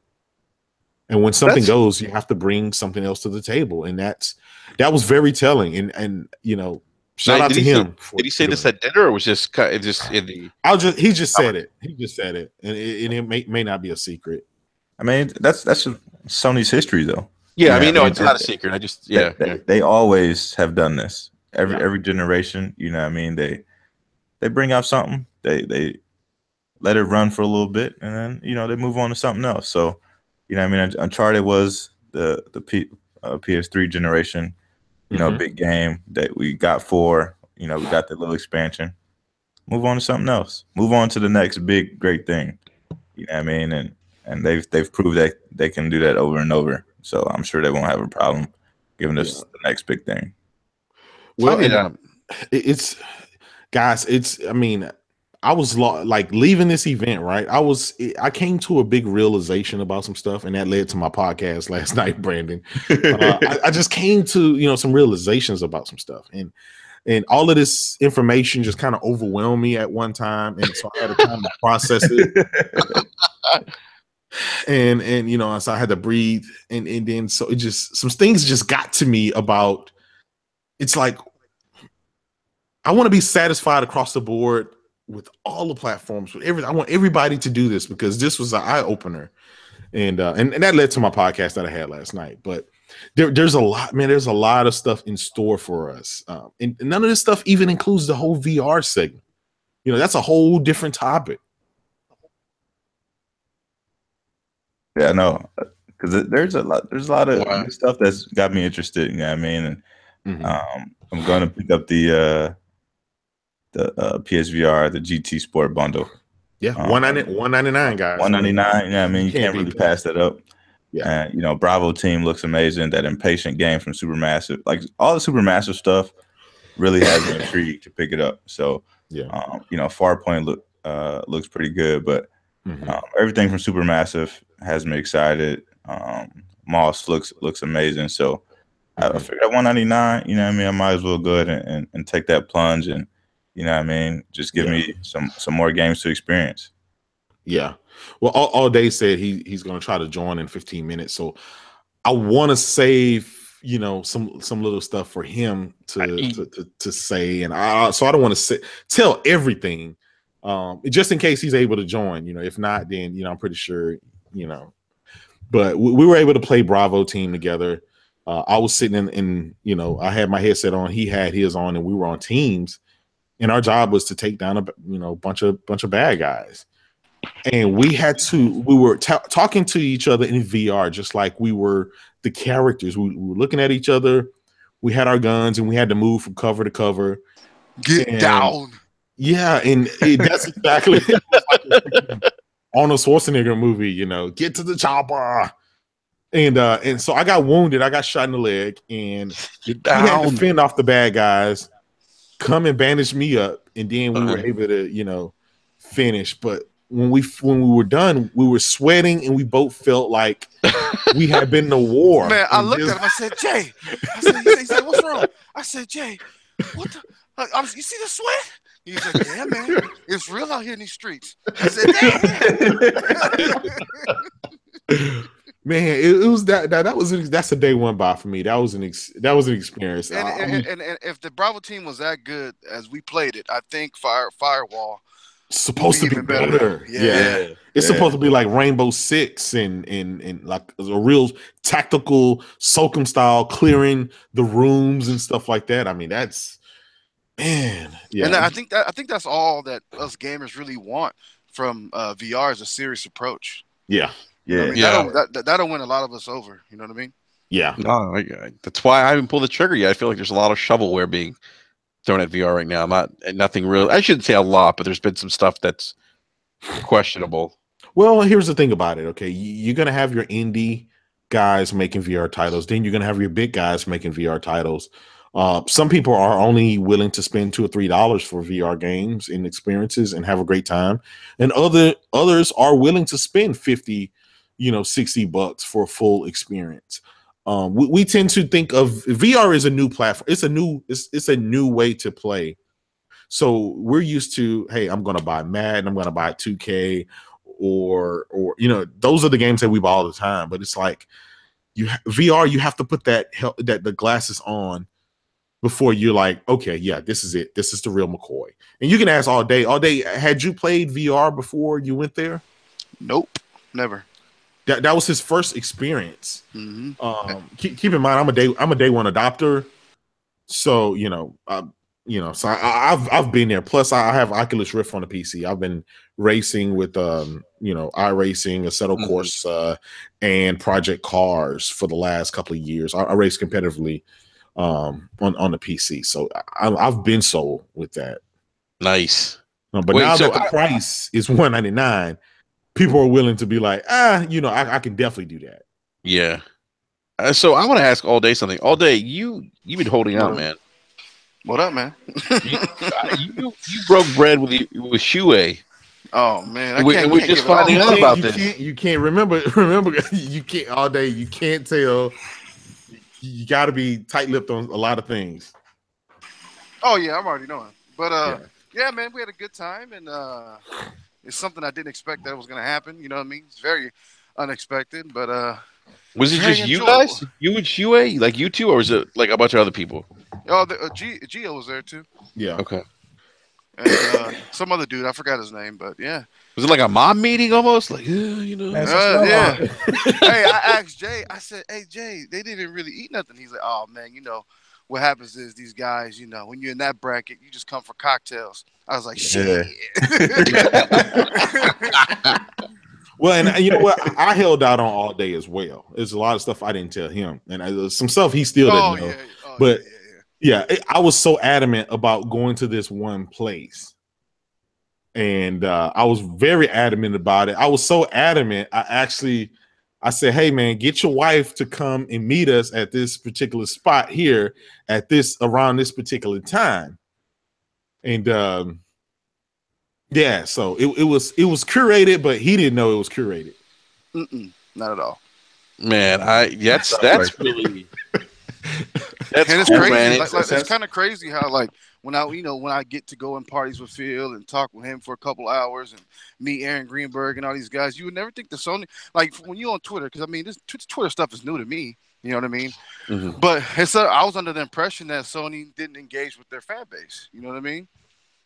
And when something goes, you have to bring something else to the table." And that was very telling. And you know, shout out to him. Did he say this at dinner, or was just in the? He just said it. He just said it, and it may not be a secret. I mean, that's Sony's history, though. Yeah, I mean, no, it's not a secret. I just they always have done this. Every generation, you know what I mean? They bring out something, they let it run for a little bit, and then, you know, they move on to something else. So, you know what I mean? Uncharted was the PS3 generation, you know, big game that we got for, you know, we got the little expansion. Move on to something else. Move on to the next big, great thing. You know what I mean? And they've proved that they can do that over and over. So I'm sure they won't have a problem giving us the next big thing. Well, it's guys. I mean, I was like leaving this event, right? I came to a big realization about some stuff, and that led to my podcast last night, Brandon. I just came to, you know, some realizations about some stuff, and all of this information just kind of overwhelmed me at one time, and so I had a time to process it. and you know, so I had to breathe, and then so it just some things just got to me about. It's like I want to be satisfied across the board with all the platforms, with everything. I want everybody to do this because this was an eye opener, and that led to my podcast that I had last night. But there's a lot, man. There's a lot of stuff in store for us, and none of this stuff even includes the whole VR segment. You know, that's a whole different topic. Yeah, no, because there's a lot of stuff that's got me interested. You know what I mean? And I'm going to pick up the PSVR, the GT Sport bundle. Yeah, $199, guys. $199. Yeah, I mean, you can't really pass that up. Yeah, and you know, Bravo Team looks amazing. That Impatient game from Supermassive, like all the Supermassive stuff, really has me intrigued to pick it up. So, yeah, you know, Farpoint looks pretty good, but everything from Supermassive has me excited. Moss looks amazing. So, I figured at $199, you know what I mean, I might as well go ahead and take that plunge and, you know what I mean, just give me some more games to experience. Yeah. Well, all day said he's going to try to join in 15 minutes. So I want to save, you know, some little stuff for him to say. And so I don't want to tell everything, just in case he's able to join. You know, if not, then, you know, I'm pretty sure, you know. But we were able to play Bravo Team together. I was sitting in, you know, I had my headset on, he had his on, and we were on teams. And our job was to take down a bunch of bad guys. And we were talking to each other in VR, just like we were the characters. We were looking at each other. We had our guns, and we had to move from cover to cover. Get down. Yeah, and that's exactly like Arnold Schwarzenegger movie. You know, get to the chopper. And so I got wounded. I got shot in the leg, and we had to fend off the bad guys. Come and bandage me up, and then we were able to, you know, finish. But when we were done, we were sweating, and we both felt like we had been to war. Man, I looked at him. I said, "Jay," he said, "What's wrong?" I said, "Jay, what the? You see the sweat?" He's like, "Yeah, man, it's real out here in these streets." I said, "Damn." Man, it was that's a day one by for me. That was an experience. And if the Bravo Team was that good as we played it, I think Firewall supposed to be better. Yeah. It's supposed to be like Rainbow Six and like a real tactical Sokum style, clearing the rooms and stuff like that. I mean, that's man. Yeah, and I think that's all that us gamers really want from VR is a serious approach. Yeah. Yeah, I mean, that'll win a lot of us over. You know what I mean? Yeah. No, that's why I haven't pulled the trigger yet. I feel like there's a lot of shovelware being thrown at VR right now. Nothing real. I shouldn't say a lot, but there's been some stuff that's questionable. Well, here's the thing about it. Okay, you're gonna have your indie guys making VR titles. Then you're gonna have your big guys making VR titles. Some people are only willing to spend $2 or $3 for VR games and experiences and have a great time, and others are willing to spend $50. $60 for a full experience. We tend to think of VR as a new platform. It's a new way to play. So we're used to, hey, I'm going to buy Madden, I'm going to buy 2K, or those are the games that we buy all the time. But it's like VR, you have to put the glasses on before you're like, okay, yeah, this is it. This is the real McCoy. And you can ask all day. Had you played VR before you went there? Nope, never. That was his first experience. Keep in mind, I'm a day one adopter, so so I've been there. Plus, I have Oculus Rift on the PC. I've been racing with iRacing, Assetto Corsa, and Project Cars for the last couple of years. I race competitively on the PC, so I've been sold with that. Nice, but now that the price is $199. People are willing to be like, I can definitely do that. Yeah. So I want to ask All Day something. All Day, you've been holding out, man. What up, man? you broke bread with Shuei. Oh man, we're just finding out about this. You can't remember. You can't all day. You can't tell. You got to be tight-lipped on a lot of things. Oh yeah, I'm already knowing. But yeah, man, we had a good time, and it's something I didn't expect that was going to happen. You know what I mean? It's very unexpected. But was it very just you enjoyable. guys? You and Shue? Like you two, or was it like a bunch of other people? Oh, Gio was there too. Yeah. Okay. And some other dude, I forgot his name, but yeah. Was it like a mob meeting almost? Like, you know. Yeah. Hey, I asked Jay. I said, "Hey, Jay, they didn't really eat nothing." He's like, "Oh man, what happens is these guys, when you're in that bracket, you just come for cocktails." I was like, "Shit." Well, and you know what? I held out on all day as well. There's a lot of stuff I didn't tell him, and some stuff he still didn't know. Yeah. But I was so adamant about going to this one place. And I was very adamant about it. I was so adamant. I said, "Hey man, get your wife to come and meet us at this particular spot here around this particular time." And so it was curated, but he didn't know it was curated. Not at all. Man, that's really that's and it's cool, crazy. man. It's kind of crazy how when I get to go in parties with Phil and talk with him for a couple hours and meet Aaron Greenberg and all these guys, you would never think the Sony, like when you're on Twitter, because I mean this Twitter stuff is new to me. You know what I mean? Mm-hmm. But I was under the impression that Sony didn't engage with their fan base. You know what I mean?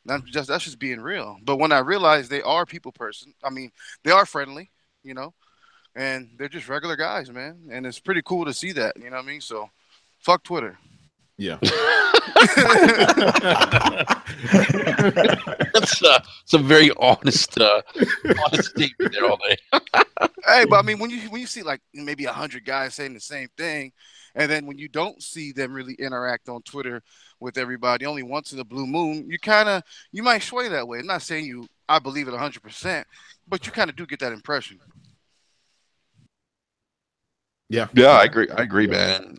That's just being real. But when I realized they are people person, I mean they are friendly, and they're just regular guys, man. And it's pretty cool to see that. You know what I mean? So, fuck Twitter. Yeah. That's some very honest statement there all day. Hey, but I mean, when you see like maybe 100 guys saying the same thing, and then when you don't see them really interact on Twitter with everybody, only once in a blue moon, you might sway that way. I'm not saying I believe it 100%, but you kind of do get that impression. Yeah, I agree, man.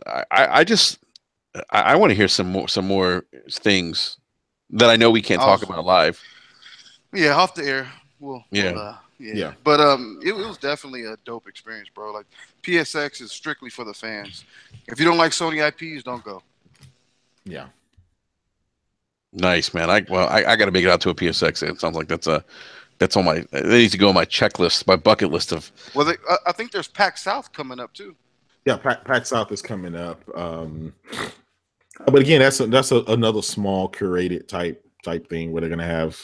I want to hear some more things that I know we can't talk about live. Yeah, off the air. Yeah. But it was definitely a dope experience, bro. Like PSX is strictly for the fans. If you don't like Sony IPs, don't go. Yeah. Nice, man. I got to make it out to a PSX. It sounds like that's on my. That needs to go on my checklist, my bucket list of. Well, I think there's PAX South coming up too. Yeah, PAX South is coming up. But again, that's another small curated type thing where they're gonna have.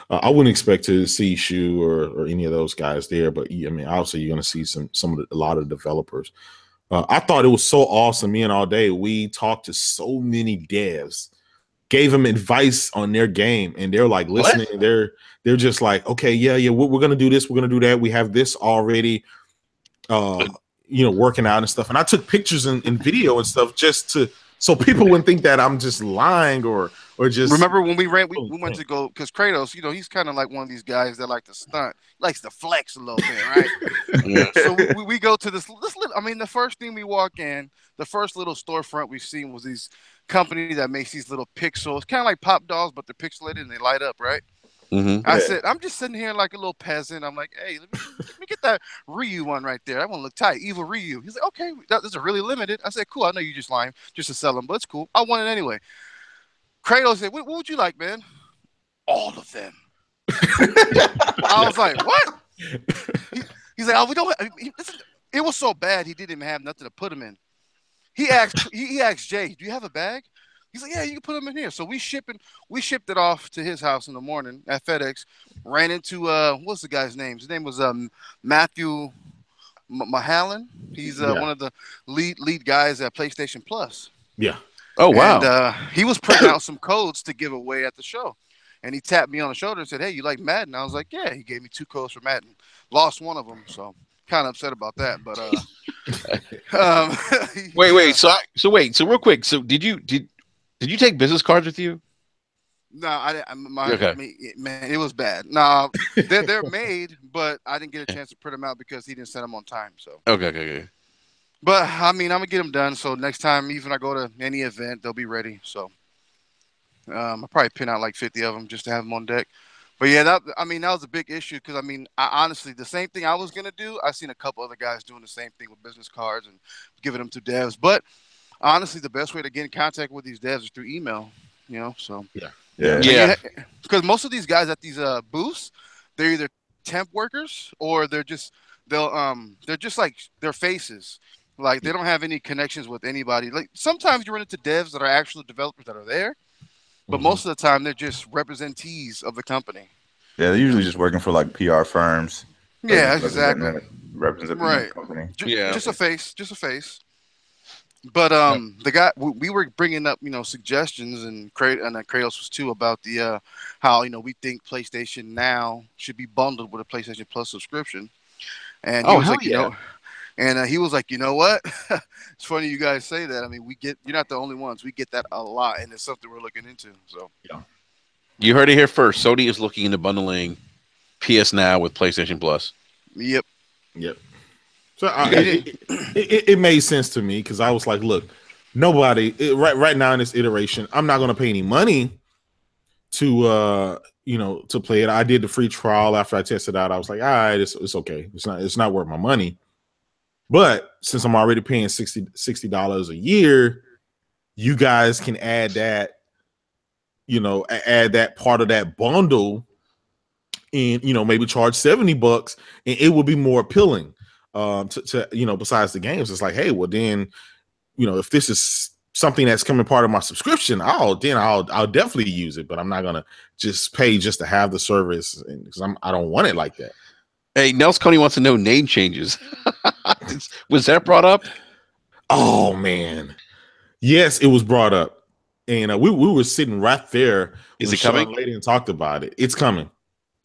I wouldn't expect to see Shu or any of those guys there, but I mean, obviously you're gonna see a lot of developers. I thought it was so awesome. Me and all day, we talked to so many devs, gave them advice on their game, and they're like listening. What? They're just like, okay, yeah, we're gonna do this, we're gonna do that. We have this already. Working out and stuff. And I took pictures and video and stuff just so people wouldn't think that I'm just lying or just. Remember when we went to go, because Kratos, he's kind of like one of these guys that like to stunt, likes to flex a little bit, right? Yeah. So we go to this little, I mean, the first thing we walk in, the first little storefront we've seen was these company that makes these little pixels, kind of like pop dolls, but they're pixelated and they light up, right? Mm-hmm. I said, I'm just sitting here like a little peasant. I'm like, hey, let me get that Ryu one right there. That one look tight. Evil Ryu. He's like, okay, that's a really limited. I said, cool. I know you're just lying just to sell them, but it's cool. I want it anyway. Kratos said, what would you like, man? All of them. I was like, what? He's like, oh, we don't. It was so bad he didn't even have nothing to put them in. He asked Jay, do you have a bag? He's like, yeah, you can put them in here. So we shipped it off to his house in the morning at FedEx. Ran into what's the guy's name? His name was Matthew Mahalan. He's one of the lead guys at PlayStation Plus. Yeah. Oh wow. And he was printing out some codes to give away at the show. And he tapped me on the shoulder and said, hey, you like Madden? I was like, yeah. He gave me 2 codes for Madden. Lost one of them, so kind of upset about that. But wait. So real quick. So did you take business cards with you? No, I didn't. Okay. Man, it was bad. No, they're made, but I didn't get a chance to print them out because he didn't send them on time. So okay. But I mean, I'm gonna get them done. So next time, even I go to any event, they'll be ready. So I'll probably pin out like 50 of them just to have them on deck. But yeah, that was a big issue because I honestly, the same thing I was gonna do, I've seen a couple other guys doing the same thing with business cards and giving them to devs. But honestly, the best way to get in contact with these devs is through email. So yeah. Because most of these guys at these booths, they're either temp workers or they're they're just like their faces. Like they don't have any connections with anybody. Like sometimes you run into devs that are actual developers that are there, but most of the time they're just representees of the company. Yeah, they're usually just working for like PR firms. Yeah, exactly. Representing Right. the company. Yeah. Just a face. Just a face. But the guy we were bringing up, suggestions, and Kratos was too about the how we think PlayStation Now should be bundled with a PlayStation Plus subscription, and he was like, he was like, you know what? It's funny you guys say that. I mean, you're not the only ones. We get that a lot, and it's something we're looking into. So yeah, you heard it here first. Sony is looking into bundling PS Now with PlayStation Plus. Yep. So it made sense to me because I was like, look, nobody right now in this iteration, I'm not going to pay any money to to play it. I did the free trial after I tested out. I was like, all right, it's okay. It's not worth my money. But since I'm already paying $60 a year, you guys can add that, add that part of that bundle, and maybe charge $70, and it will be more appealing. To besides the games, it's like, hey, well then, if this is something that's coming part of my subscription, I'll definitely use it, but I'm not gonna just pay just to have the service because I don't want it like that. Hey, Nels Coney wants to know name changes. Was that brought up? Oh man, yes, it was brought up, and we were sitting right there. Is it coming? Lady and talked about it. It's coming.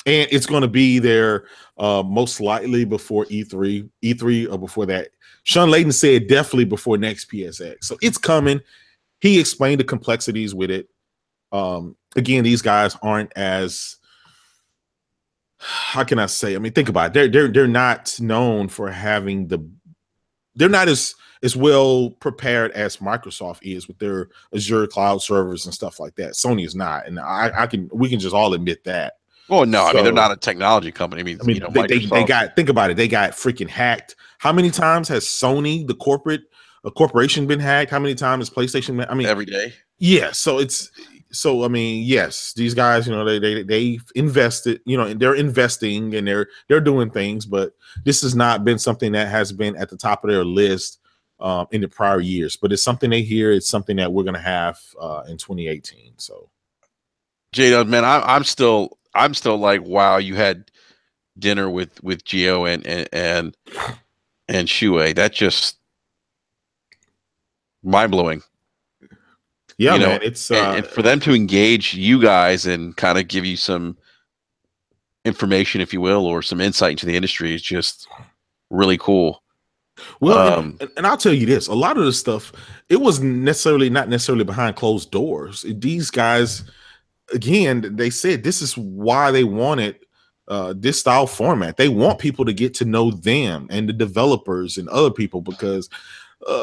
And it's going to be there most likely before E3 or before that. Sean Layden said definitely before next PSX. So it's coming. He explained the complexities with it. Again, these guys aren't as, how can I say? I mean, think about it. They're not known for having they're not as well prepared as Microsoft is with their Azure cloud servers and stuff like that. Sony is not. And we can just all admit that. Well, no, I mean, they're not a technology company. I mean they got, think about it. They got freaking hacked. How many times has Sony, the corporation, been hacked? How many times has PlayStation? I mean, every day. Yeah. I mean, yes, these guys, they invested, and they're investing and they're doing things, but this has not been something that has been at the top of their list in the prior years. But it's something they hear. It's something that we're gonna have in 2018. So, JayDub, man, I'm still like, wow, you had dinner with Gio and Shuei. That's just mind blowing. Yeah, man, it's and for them to engage you guys and kind of give you some information, if you will, or some insight into the industry is just really cool. Well, and I'll tell you this: a lot of the stuff, it was not necessarily behind closed doors. These guys, again, they said this is why they wanted this style format. They want people to get to know them and the developers and other people because,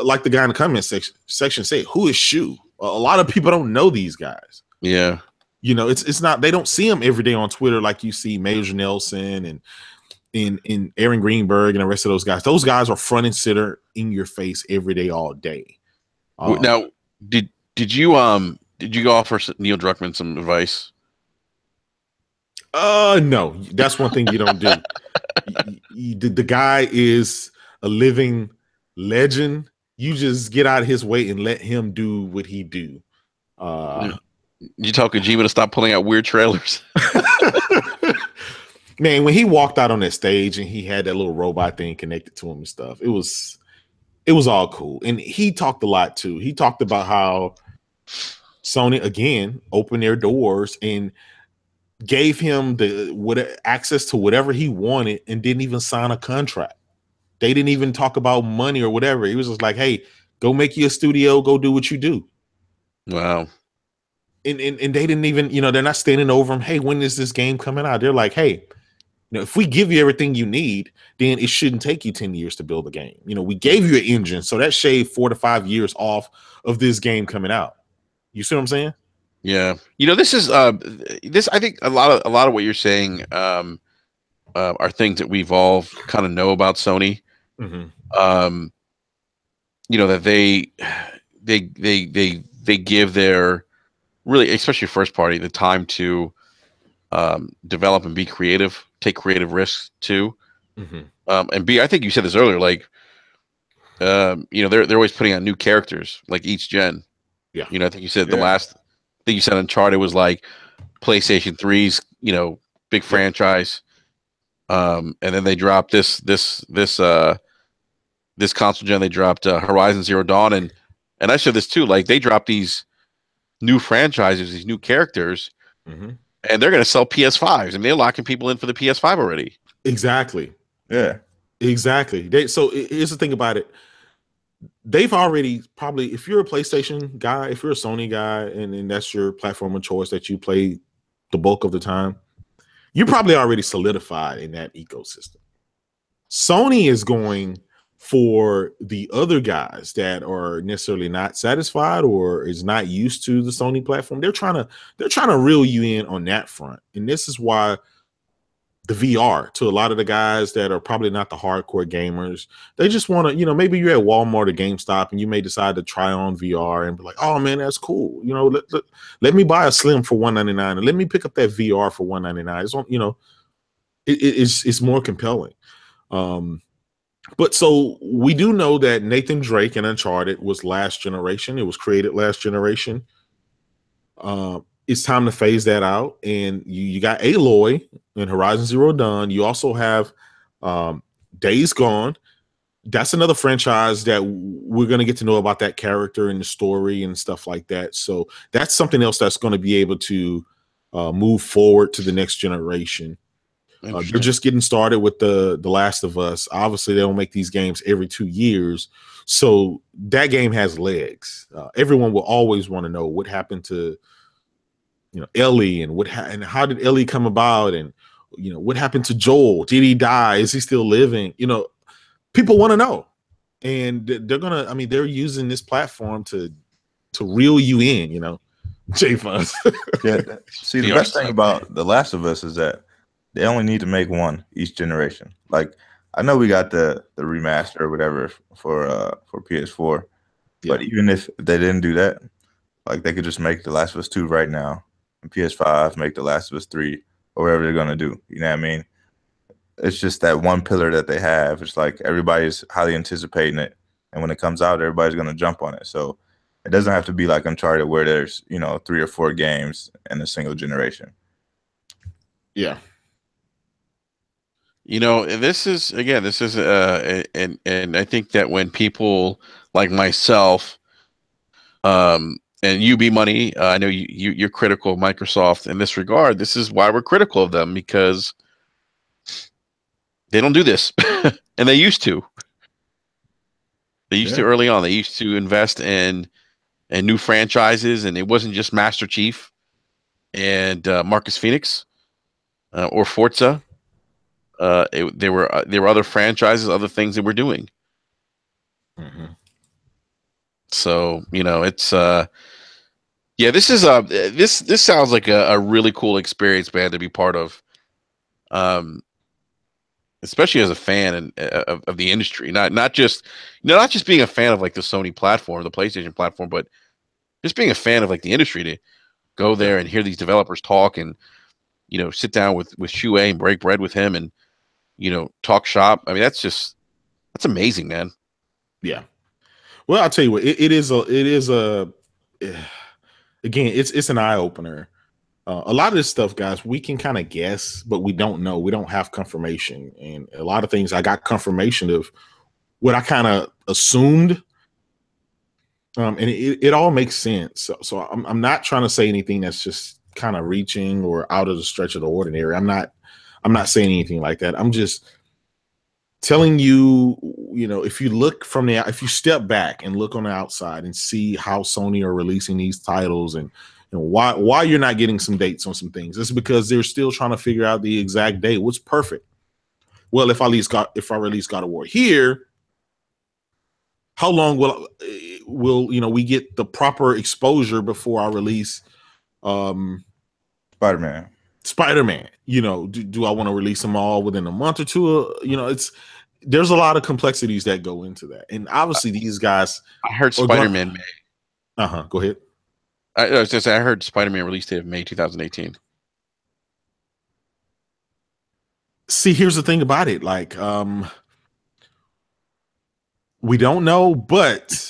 like the guy in the comment section said, who is Shu? A lot of people don't know these guys. Yeah, it's not. They don't see them every day on Twitter like you see Major Nelson and in Aaron Greenberg and the rest of those guys. Those guys are front and center in your face every day, all day. Now, did you go offer Neil Druckmann some advice? No, that's one thing you don't do. The guy is a living legend. You just get out of his way and let him do what he do. You tell Kojima to stop pulling out weird trailers. Man, when he walked out on that stage and he had that little robot thing connected to him and stuff, it was all cool. And he talked a lot too. He talked about how Sony again opened their doors and gave him access to whatever he wanted and didn't even sign a contract. They didn't even talk about money or whatever. He was just like, hey, go make you a studio, go do what you do. Wow. And they didn't even, they're not standing over him. Hey, when is this game coming out? They're like, hey, if we give you everything you need, then it shouldn't take you 10 years to build a game. We gave you an engine, so that shaved 4 to 5 years off of this game coming out. You see what I'm saying? Yeah. This is this. I think a lot of what you're saying are things that we've all kind of know about Sony. Mm-hmm. That they give their really, especially first party, the time to develop and be creative, take creative risks too. And B, I think you said this earlier, like, they're always putting out new characters like each gen. Yeah. I think you said I think you said Uncharted was like PlayStation 3's, big franchise. And then they dropped this console gen. They dropped Horizon Zero Dawn, and I said this too. Like, they dropped these new franchises, these new characters, and they're going to sell PS5s, and they're locking people in for the PS5 already. Exactly. Yeah. Exactly. So here's the thing about it. They've already probably, if you're a PlayStation guy, if you're a Sony guy, and that's your platform of choice that you play the bulk of the time, you're probably already solidified in that ecosystem. Sony is going for the other guys that are necessarily not satisfied or is not used to the Sony platform. They're trying to reel you in on that front. And this is why the VR, to a lot of the guys that are probably not the hardcore gamers, they just want to, maybe you're at Walmart or GameStop and you may decide to try on VR and be like, oh man, that's cool. Let me buy a Slim for $199 and let me pick up that VR for $199. It's on, it's more compelling. But so we do know that Nathan Drake in Uncharted was last generation. It was created last generation. It's time to phase that out. And you got Aloy in Horizon Zero Dawn. You also have Days Gone. That's another franchise that we're going to get to know about that character and the story and stuff like that. So that's something else that's going to be able to move forward to the next generation. They're just getting started with the Last of Us. Obviously, they don't make these games every 2 years. So that game has legs. Everyone will always want to know what happened to Ellie and how did Ellie come about, and what happened to Joel? Did he die? Is he still living? People want to know, and they're using this platform to reel you in. J Fuzz. Yeah. See, the best thing about The Last of Us is that they only need to make one each generation. Like, I know we got the remaster or whatever for PS4, but even if they didn't do that, like, they could just make The Last of Us 2 right now, and PS5 make The Last of Us 3, or whatever they're gonna do. You know what I mean? It's just that one pillar that they have. It's like everybody's highly anticipating it, and when it comes out, everybody's gonna jump on it. So it doesn't have to be like Uncharted where there's 3 or 4 games in a single generation. Yeah. This is and I think that when people like myself, and UB Money, I know you're critical of Microsoft in this regard. This is why we're critical of them, because they don't do this, and they used to. They used to early on. They used to invest in new franchises, and it wasn't just Master Chief and Marcus Phoenix or Forza. There were other franchises, other things that we're doing. So it's this is this sounds like a really cool experience, man, to be part of, especially as a fan of the industry, not just being a fan of like the Sony platform, the PlayStation platform, but just being a fan of like the industry, to go there and hear these developers talk, and sit down with Shuei and break bread with him, and talk shop. I mean, that's amazing, man. Yeah. Well, I'll tell you what, it is again, it's an eye opener. A lot of this stuff, guys, we can kind of guess, but we don't know. We don't have confirmation. And a lot of things I got confirmation of what I kind of assumed. And it all makes sense. So I'm not trying to say anything that's just kind of reaching or out of the stretch of the ordinary. I'm not saying anything like that. I'm just telling you, if you step back and look on the outside and see how Sony are releasing these titles, and why you're not getting some dates on some things, it's because they're still trying to figure out the exact date. What's perfect? Well, if I release God of War here, how long will we get the proper exposure before I release Spider-Man? Do I want to release them all within a month or two? There's a lot of complexities that go into that, and obviously these guys. I heard Spider-Man May. Go ahead. I heard Spider-Man release date of May 2018. See, here's the thing about it. Like, we don't know, but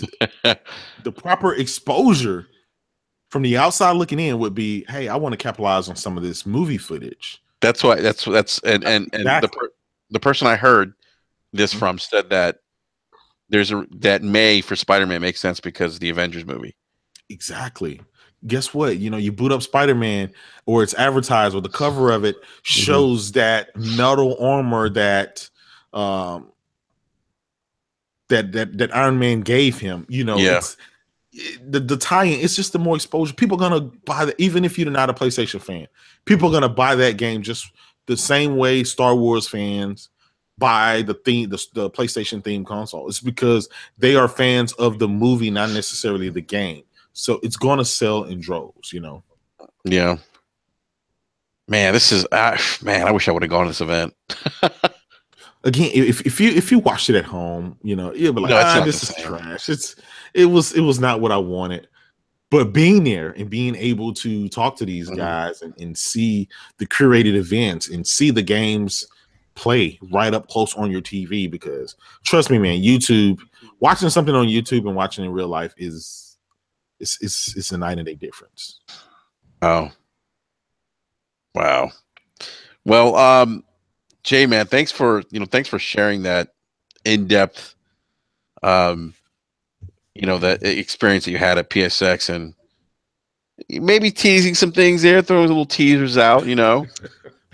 the proper exposure from the outside looking in would be, hey, I want to capitalize on some of this movie footage. That's why the person I heard this from said that that May for Spider-Man makes sense because of the Avengers movie. Exactly. Guess what? You boot up Spider-Man, or it's advertised, or the cover of it shows that metal armor that that Iron Man gave him. It's the tie-in. It's just the more exposure. People are gonna buy that, even if you're not a PlayStation fan. People are gonna buy that game just the same way Star Wars fans buy the PlayStation theme console. It's because they are fans of the movie, not necessarily the game. So it's gonna sell in droves. Yeah. Man, this is man. I wish I would have gone to this event. Again, if you watched it at home, you'll be like, this is trash. It was not what I wanted. But being there and being able to talk to these guys and see the curated events and see the games play right up close on your TV, because trust me, man, watching something on YouTube and watching in real life is a night and day difference. Oh, wow. Well, Jay, man, thanks for sharing that in-depth, that experience that you had at PSX, and maybe teasing some things there, throwing little teasers out. We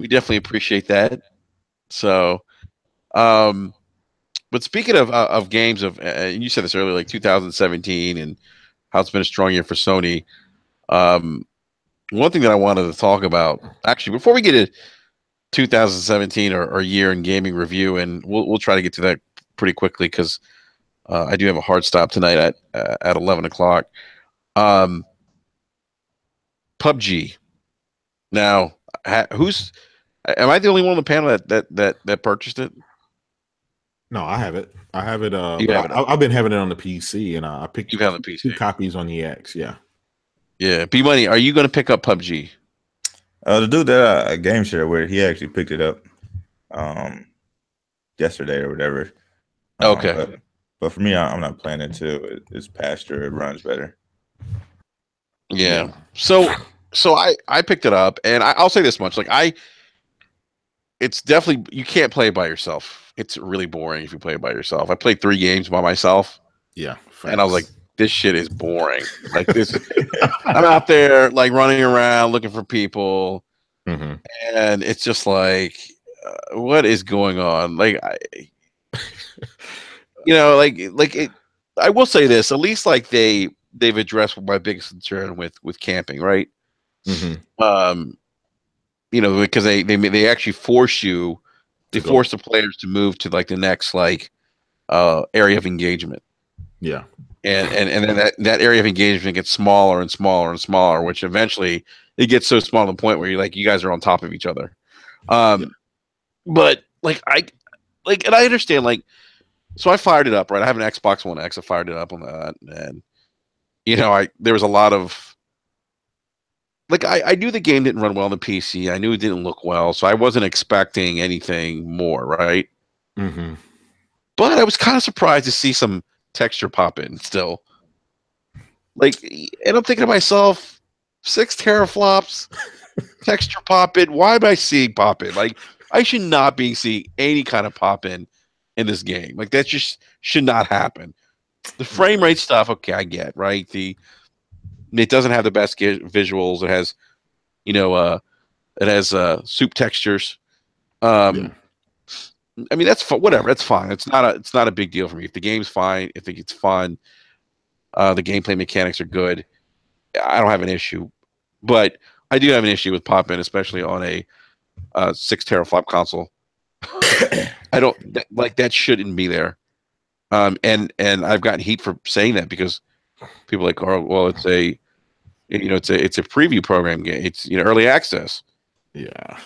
definitely appreciate that. So, but speaking of games and you said this earlier, like 2017, and how it's been a strong year for Sony. One thing that I wanted to talk about, actually, before we get to 2017 or year in gaming review, and we'll try to get to that pretty quickly because I do have a hard stop tonight at 11 o'clock. PUBG. Now, am I the only one on the panel that purchased it? No, I have it. I have it. I've been having it on the PC, and I picked you have the PC. 2 copies on the X. Yeah. Yeah. B Money, are you going to pick up PUBG? The dude that I game share with, he actually picked it up yesterday or whatever. Okay. But for me, I'm not playing it too. It's faster. It runs better. Yeah. So I picked it up, and I'll say this much: it's definitely, you can't play it by yourself. It's really boring if you play it by yourself. I played 3 games by myself. Yeah. And I was like, this shit is boring. Like this, I'm out there like running around looking for people, and it's just like, what is going on? Like, I will say this: at least like they've addressed my biggest concern with camping, right? Because they actually force you, force the players to move to like the next area of engagement. Yeah. And then that area of engagement gets smaller and smaller and smaller, which eventually it gets so small to the point where you guys are on top of each other. But and I understand, so I fired it up, right? I have an Xbox One X. I fired it up on that, and there was a lot of I knew the game didn't run well on the PC. I knew it didn't look well, so I wasn't expecting anything more, right? But I was kind of surprised to see some texture pop in still. And I'm thinking to myself, 6 teraflops, texture pop in. Why am I seeing pop in? I should not be seeing any kind of pop in this game. That just should not happen. The frame rate stuff, okay, I get, right? It doesn't have the best visuals. It has soup textures. I mean, that's whatever. That's fine. It's not a big deal for me. If the game's fine, if it's fun, the gameplay mechanics are good, I don't have an issue. But I do have an issue with pop-in, especially on a 6 teraflop console. I don't that shouldn't be there. And I've gotten heat for saying that because people are like, oh, well, it's a preview program game. It's early access. Yeah.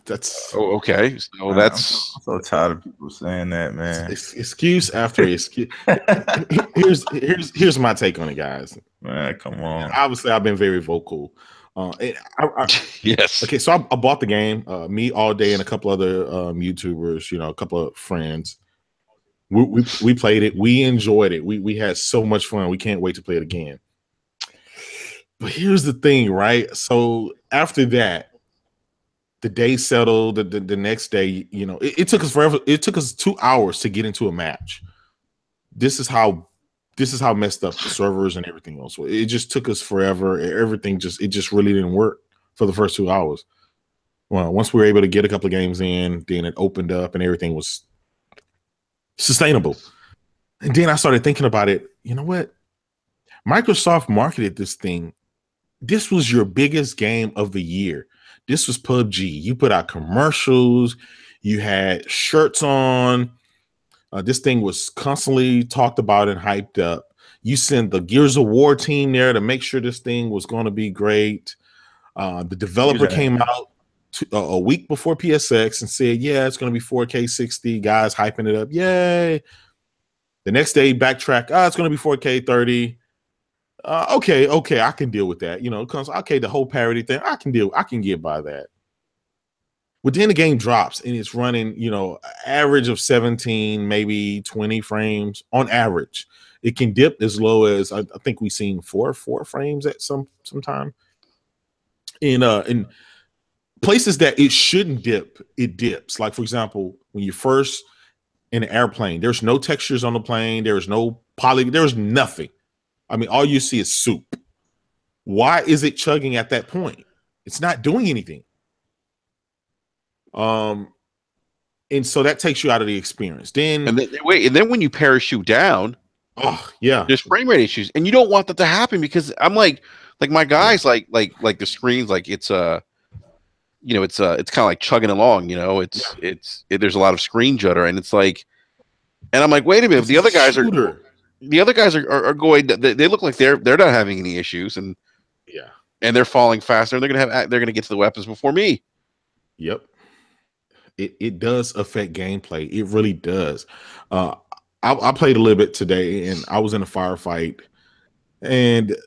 That's okay. So that's I'm so tired of people saying that, man. Excuse after excuse. Here's my take on it, guys. Man, come on. Obviously, I've been very vocal Yes. Okay, so I bought the game. Me all day and a couple other YouTubers, a couple of friends. We played it. We enjoyed it. We had so much fun. We can't wait to play it again. But here's the thing, right? So after that, the day settled. The next day, it took us forever. It took us 2 hours to get into a match. This is how messed up the servers and everything else. It just took us forever. Everything just really didn't work for the first 2 hours. Well, once we were able to get a couple of games in, then it opened up and everything was sustainable. And then I started thinking about it. You know what? Microsoft marketed this thing. This was your biggest game of the year. This was PUBG. You put out commercials. You had shirts on. This thing was constantly talked about and hyped up. You sent the Gears of War team there to make sure this thing was going to be great. The developer came out a week before PSX and said, yeah, it's going to be 4K 60. Guys hyping it up. Yay. The next day, backtrack. It's going to be 4K 30. Okay, I can deal with that. Because the whole parity thing, I can get by that. But then the game drops and it's running, average of 17, maybe 20 frames on average. It can dip as low as I think we've seen four frames at some time. In places that it shouldn't dip, it dips. Like, for example, when you're first in an airplane, there's no textures on the plane, there's no there's nothing. I mean, all you see is soup. Why is it chugging at that point? It's not doing anything. And so that takes you out of the experience. Then when you parachute down, there's frame rate issues, and you don't want that to happen because I'm like my guys like the screens it's it's kind of like chugging along. There's a lot of screen jutter, and it's like, and I'm like, wait a minute, the other guys are going. They look like they're not having any issues, and they're falling faster. And they're gonna get to the weapons before me. Yep. It does affect gameplay. It really does. I played a little bit today, and I was in a firefight, and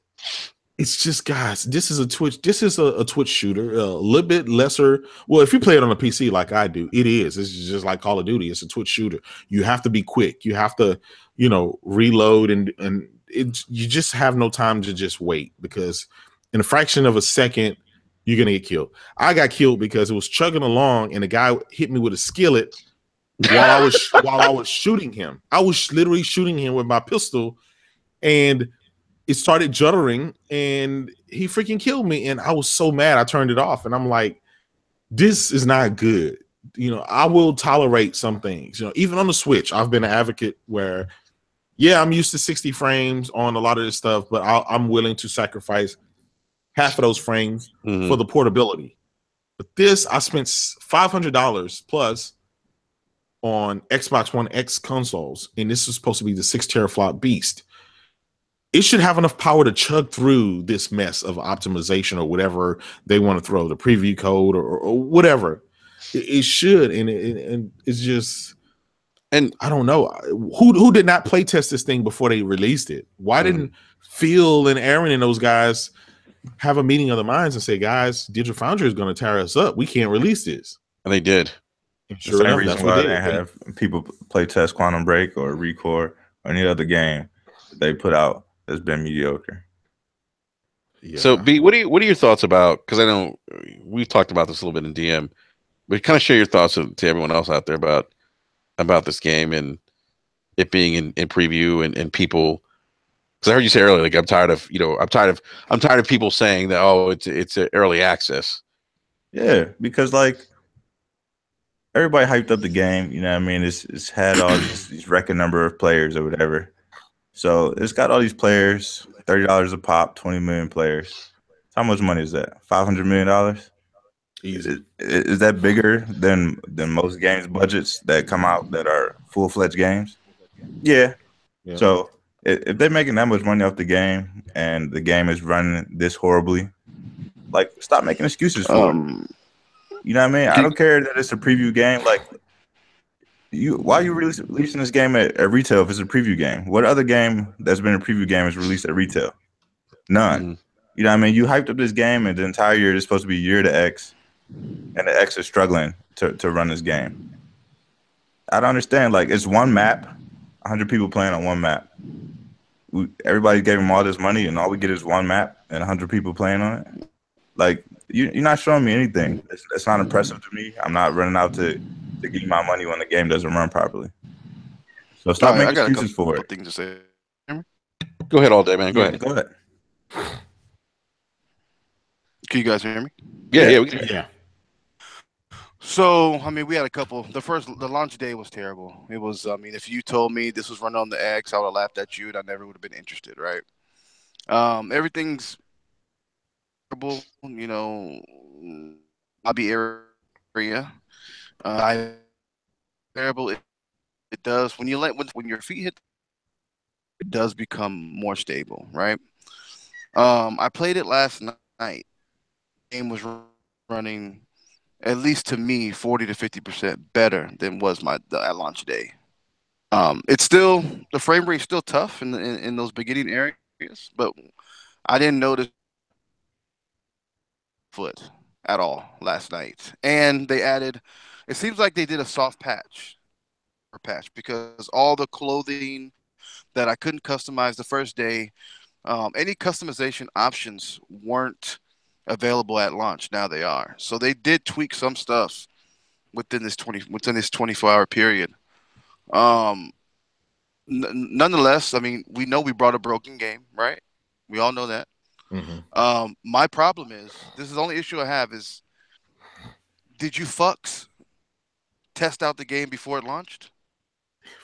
it's just, guys, this is a Twitch. This is a Twitch shooter, a little bit lesser. Well, if you play it on a PC like I do, it is. It's just like Call of Duty. It's a Twitch shooter. You have to be quick. You have to, reload, and you just have no time to just wait, because in a fraction of a second, you're gonna get killed. I got killed because it was chugging along, and the guy hit me with a skillet while I was shooting him. I was literally shooting him with my pistol, and it started juddering, and he freaking killed me. And I was so mad, I turned it off. And I'm like, this is not good. I will tolerate some things. Even on the Switch, I've been an advocate where, I'm used to 60 frames on a lot of this stuff, but I'm willing to sacrifice half of those frames for the portability. But this, I spent $500 plus on Xbox One X consoles, and this is supposed to be the 6 teraflop beast. It should have enough power to chug through this mess of optimization or whatever they want to throw, the preview code or whatever. It should, and it's just, and I don't know who did not play test this thing before they released it. Why didn't Phil and Aaron and those guys have a meeting of the minds and say, guys, Digital Foundry is going to tear us up. We can't release this. And they did. Sure, the same reason why they have people play test Quantum Break or Recore or any other game they put out that's been mediocre. Yeah. So, B, what are your thoughts about? Because I know we've talked about this a little bit in DM, but kind of share your thoughts to everyone else out there about this game and it being in preview and people. Because I heard you say earlier, like, I'm tired of people saying that, it's an early access. Yeah, because everybody hyped up the game, you know what I mean? It's had all these record number of players or whatever. So it's got all these players, $30 a pop, 20 million players. How much money is that? $500 million? Easy. Is that bigger than most games budgets that come out that are full-fledged games? Yeah. So if they're making that much money off the game and the game is running this horribly, stop making excuses for it. You know what I mean? I don't care that it's a preview game. Why are you releasing this game at retail if it's a preview game? What other game that's been a preview game is released at retail? None. You know what I mean? You hyped up this game, and the entire year is supposed to be year to X, and the X is struggling to run this game. I don't understand. Like, it's one map, 100 people playing on one map. Everybody gave them all this money, and all we get is one map and 100 people playing on it. Like, you're not showing me anything. It's not impressive to me. I'm not running out to give you my money when the game doesn't run properly. So stop making excuses for it. Things to say. Go ahead all day, man. Go ahead. Go ahead. Can you guys hear me? Yeah. So, I mean, we had a couple. The launch day was terrible. It was, I mean, if you told me this was running on the X, I would have laughed at you and I never would have been interested, right? Everything's terrible, you know, lobby area. Terrible. It does when your feet hit, it does become more stable, right? I played it last night. The game was running, at least to me, 40 to 50% better than was at launch day. It's still, the frame rate's still tough in those beginning areas, but I didn't notice foot at all last night. And they added, it seems like they did a soft patch because all the clothing that I couldn't customize the first day, any customization options weren't available at launch. Now they are. So they did tweak some stuff within this 24-hour period. Nonetheless, I mean, we know we brought a broken game, right? We all know that. Mm-hmm. My problem is, this is the only issue I have is, did you fucks test out the game before it launched?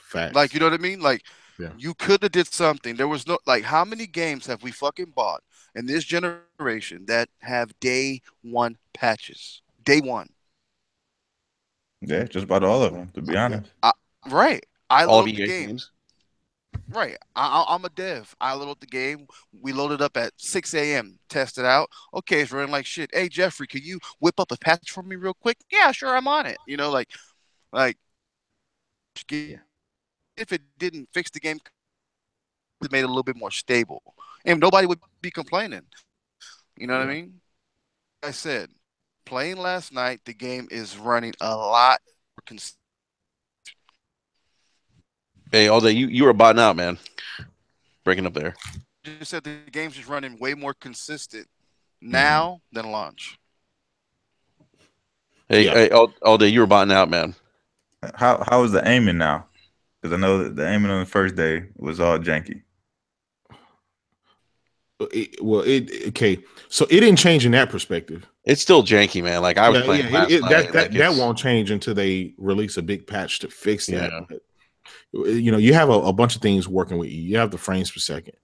Facts. Like, you know what I mean? Like, you could have did something. There was no, like, how many games have we fucking bought in this generation that have day one patches? Day one. Yeah, just about all of them, to be honest. Right. I all loaded the games. Right. I'm a dev. I loaded the game. We loaded up at 6 a.m. Tested out. Okay, it's running like shit. Hey, Jeffrey, can you whip up a patch for me real quick? Yeah, sure, I'm on it. You know, like, if it didn't fix the game, it made it a little bit more stable, and nobody would be complaining. You know what I mean? Like I said, playing last night, the game is running a lot more consistent. Hey, all day, you were botting out, man. Breaking up there. You said the game's just running way more consistent now than launch. Hey, all day, you were botting out, man. How is the aiming now? Because I know that the aiming on the first day was all janky. Okay. So it didn't change in that perspective. It's still janky, man. Like I was playing last night. That won't change until they release a big patch to fix that. But, you know, you have a bunch of things working with you. You have the frames per second.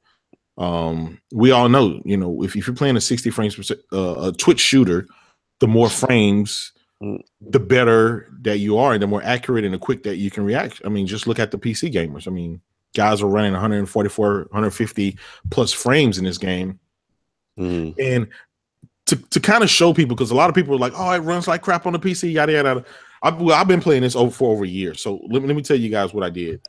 We all know, you know, if you're playing a 60 frames per second, a Twitch shooter, the more frames, the better that you are, and the more accurate and the quick that you can react. I mean, just look at the PC gamers. I mean, guys are running 144, 150 plus frames in this game. And to kind of show people, because a lot of people are like, oh, it runs like crap on the PC, yada, yada. I've been playing this for over a year. So let me tell you guys what I did.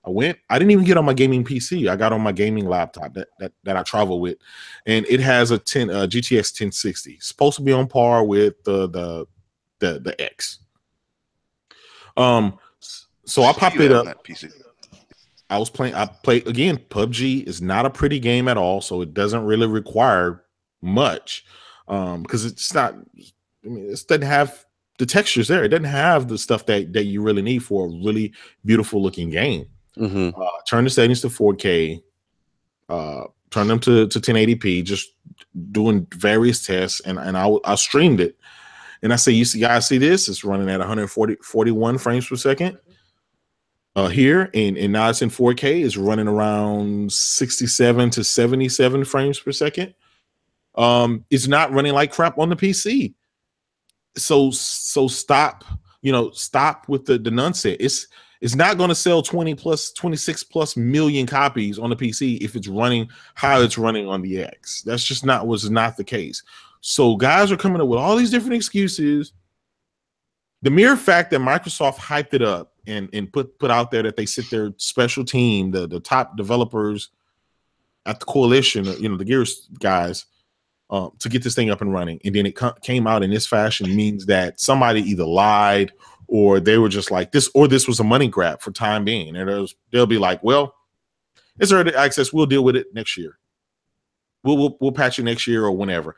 I didn't even get on my gaming PC. I got on my gaming laptop that I travel with. And it has a GTX 1060. It's supposed to be on par with the X. So I popped it up. PC. I played again. PUBG is not a pretty game at all, so it doesn't really require much. Because it's not, I mean, it doesn't have the textures there. It doesn't have the stuff that you really need for a really beautiful looking game. Turn the settings to 4K, turn them to 1080p, just doing various tests, and I streamed it. And I say, you guys see this? It's running at 141 frames per second here, and now it's in 4K. It's running around 67 to 77 frames per second. It's not running like crap on the PC. So stop with the nonsense. It's not going to sell 26 plus million copies on the PC if it's running how it's running on the X. That's just was not the case. So guys are coming up with all these different excuses. The mere fact that Microsoft hyped it up and put out there that they sit their special team, the top developers at the coalition, you know, the Gears guys, to get this thing up and running, and then it came out in this fashion means that somebody either lied or they were just like this, or this was a money grab for time being, and they'll be like, well, it's early access, we'll deal with it next year. We'll patch it next year or whenever.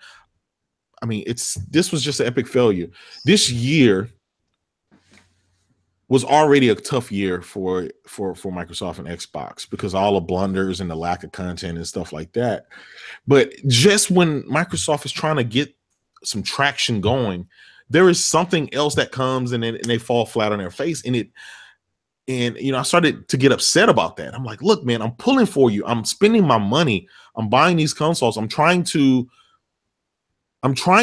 I mean, this was just an epic failure. This year was already a tough year for Microsoft and Xbox because all the blunders and the lack of content and stuff like that. But just when Microsoft is trying to get some traction going, there is something else that comes and they fall flat on their face. And I started to get upset about that. I'm like, look, man, I'm pulling for you. I'm spending my money. I'm buying these consoles. I'm trying to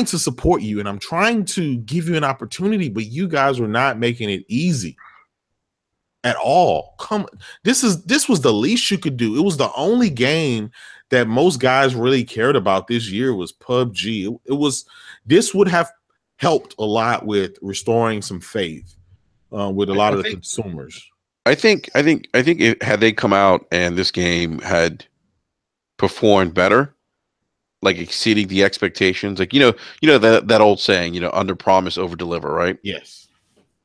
support you, and I'm trying to give you an opportunity, but you guys are not making it easy at all. This was the least you could do. It was the only game that most guys really cared about this year was PUBG. This would have helped a lot with restoring some faith with a lot of the consumers. I think had they come out and this game had performed better, like exceeding the expectations, like that old saying, under promise, over deliver, right? Yes.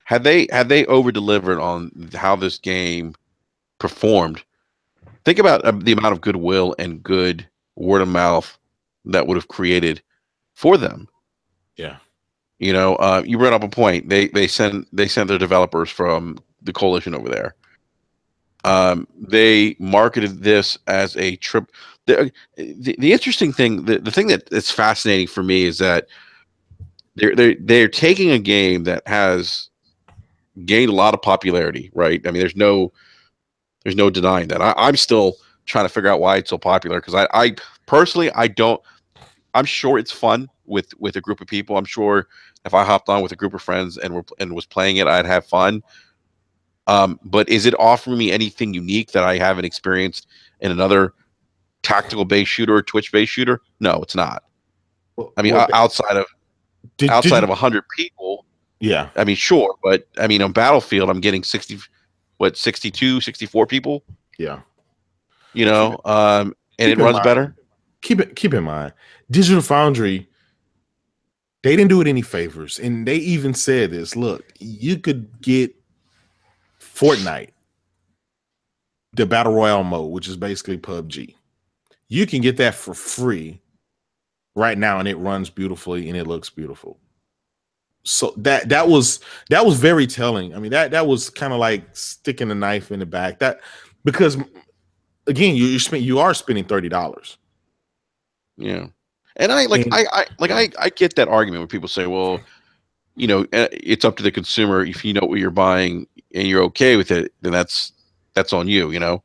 Had they over delivered on how this game performed, think about the amount of goodwill and good word of mouth that would have created for them. Yeah. You brought up a point. They sent their developers from the coalition over there. They marketed this as a trip. The interesting thing, the thing that's fascinating for me is that they're taking a game that has gained a lot of popularity, right? I mean, there's no denying that. I'm still trying to figure out why it's so popular, because I personally, I'm sure it's fun with a group of people. I'm sure if I hopped on with a group of friends and was playing it, I'd have fun. But is it offering me anything unique that I haven't experienced in another tactical-based shooter or Twitch-based shooter? No, it's not. I mean, outside of 100 people, yeah. I mean, sure, but I mean, on Battlefield, I'm getting 62, 64 people. Yeah. And it runs better. Keep in mind, Digital Foundry, they didn't do it any favors, and they even said this. Look, you could get Fortnite, the Battle Royale mode, which is basically PUBG. You can get that for free right now, and it runs beautifully and it looks beautiful. So that was very telling. I mean, that was kind of like sticking a knife in the back. That, because again, you are spending $30. Yeah, and I get that argument when people say, well, it's up to the consumer. If you know what you're buying and you're okay with it, then that's on you, And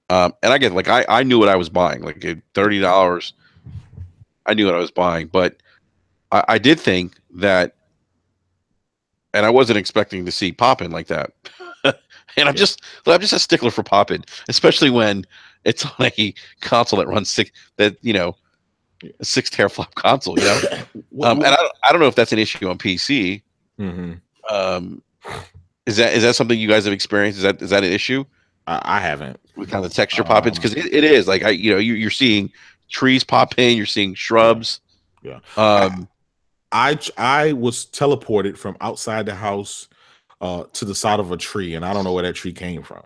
I get, like, I knew what I was buying, like $30. I knew what I was buying, but I did think that, and I wasn't expecting to see Poppin like that. And I'm just a stickler for Poppin, especially when it's on a console that runs a 6 teraflop console, and I don't know if that's an issue on PC. Mm-hmm. Is that something you guys have experienced? Is that an issue? I haven't. With kind of the texture pop-ins, because it is like you're seeing trees pop in, you're seeing shrubs. Yeah. I was teleported from outside the house to the side of a tree, and I don't know where that tree came from.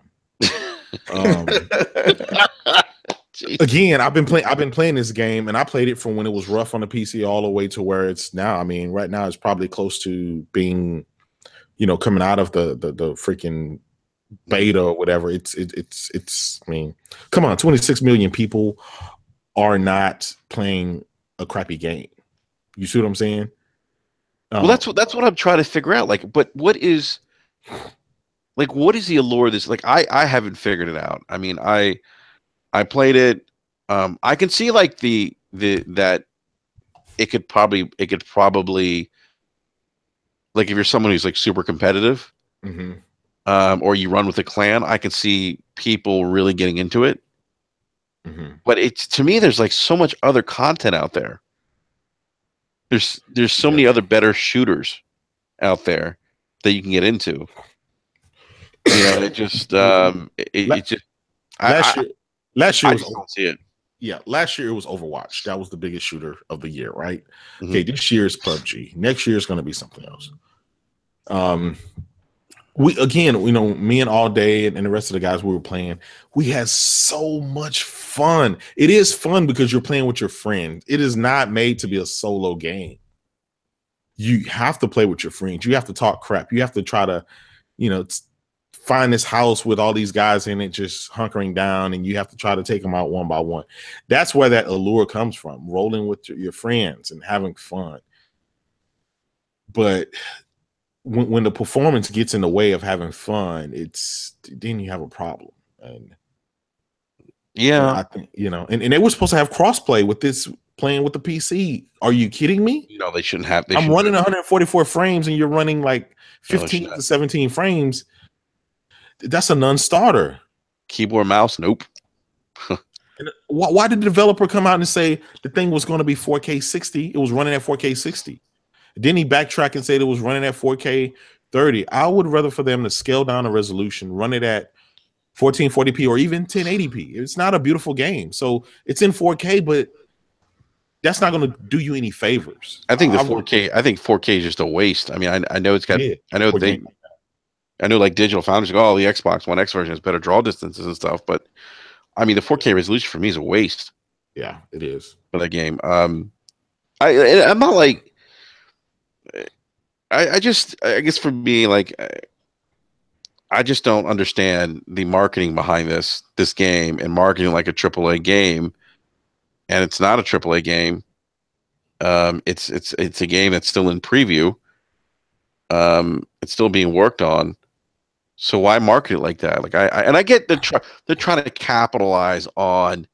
Again, I've been playing this game, and I played it from when it was rough on the PC all the way to where it's now. I mean, right now it's probably close to being, coming out of the freaking beta or whatever. It's I mean, come on, 26 million people are not playing a crappy game. You see what I'm saying? Well, that's what I'm trying to figure out. Like, but what is the allure of this? Like, I haven't figured it out. I mean, I played it. I can see like the that it could probably like, if you're someone who's like super competitive, mm-hmm. Or you run with a clan, I can see people really getting into it. Mm-hmm. But to me, there's like so much other content out there. There's so many other better shooters out there that you can get into. It just last year I just don't see it. Yeah, last year it was Overwatch. That was the biggest shooter of the year, right? Mhm. Okay, this year is PUBG. Next year is going to be something else. We again, me and All Day and the rest of the guys we were playing, we had so much fun. It is fun because you're playing with your friends. It is not made to be a solo game. You have to play with your friends. You have to talk crap. You have to try to, find this house with all these guys in it just hunkering down, and you have to try to take them out one by one. That's where that allure comes from, rolling with your friends and having fun. But when the performance gets in the way of having fun, then you have a problem. And yeah, I think, and they were supposed to have crossplay with this playing with the PC. Are you kidding me? No, they shouldn't have. I'm running 144 frames and you're running like 15 to 17 frames. That's a non-starter. Keyboard, mouse, nope. And why did the developer come out and say the thing was going to be 4K 60? It was running at 4K 60. Then he backtracked and said it was running at 4K 30. I would rather for them to scale down the resolution, run it at 1440p or even 1080p. It's not a beautiful game. So it's in 4K, but that's not going to do you any favors. I think 4K is just a waste. I mean, I know it's got, I know like Digital Founders go, the Xbox One X version has better draw distances and stuff, but I mean, the 4K resolution for me is a waste. Yeah, it is for that game. I'm not like, I guess for me, like, I just don't understand the marketing behind this game and marketing like a AAA game, and it's not a AAA game. It's a game that's still in preview. It's still being worked on. So why market it like that? Like I get they're trying to capitalize on.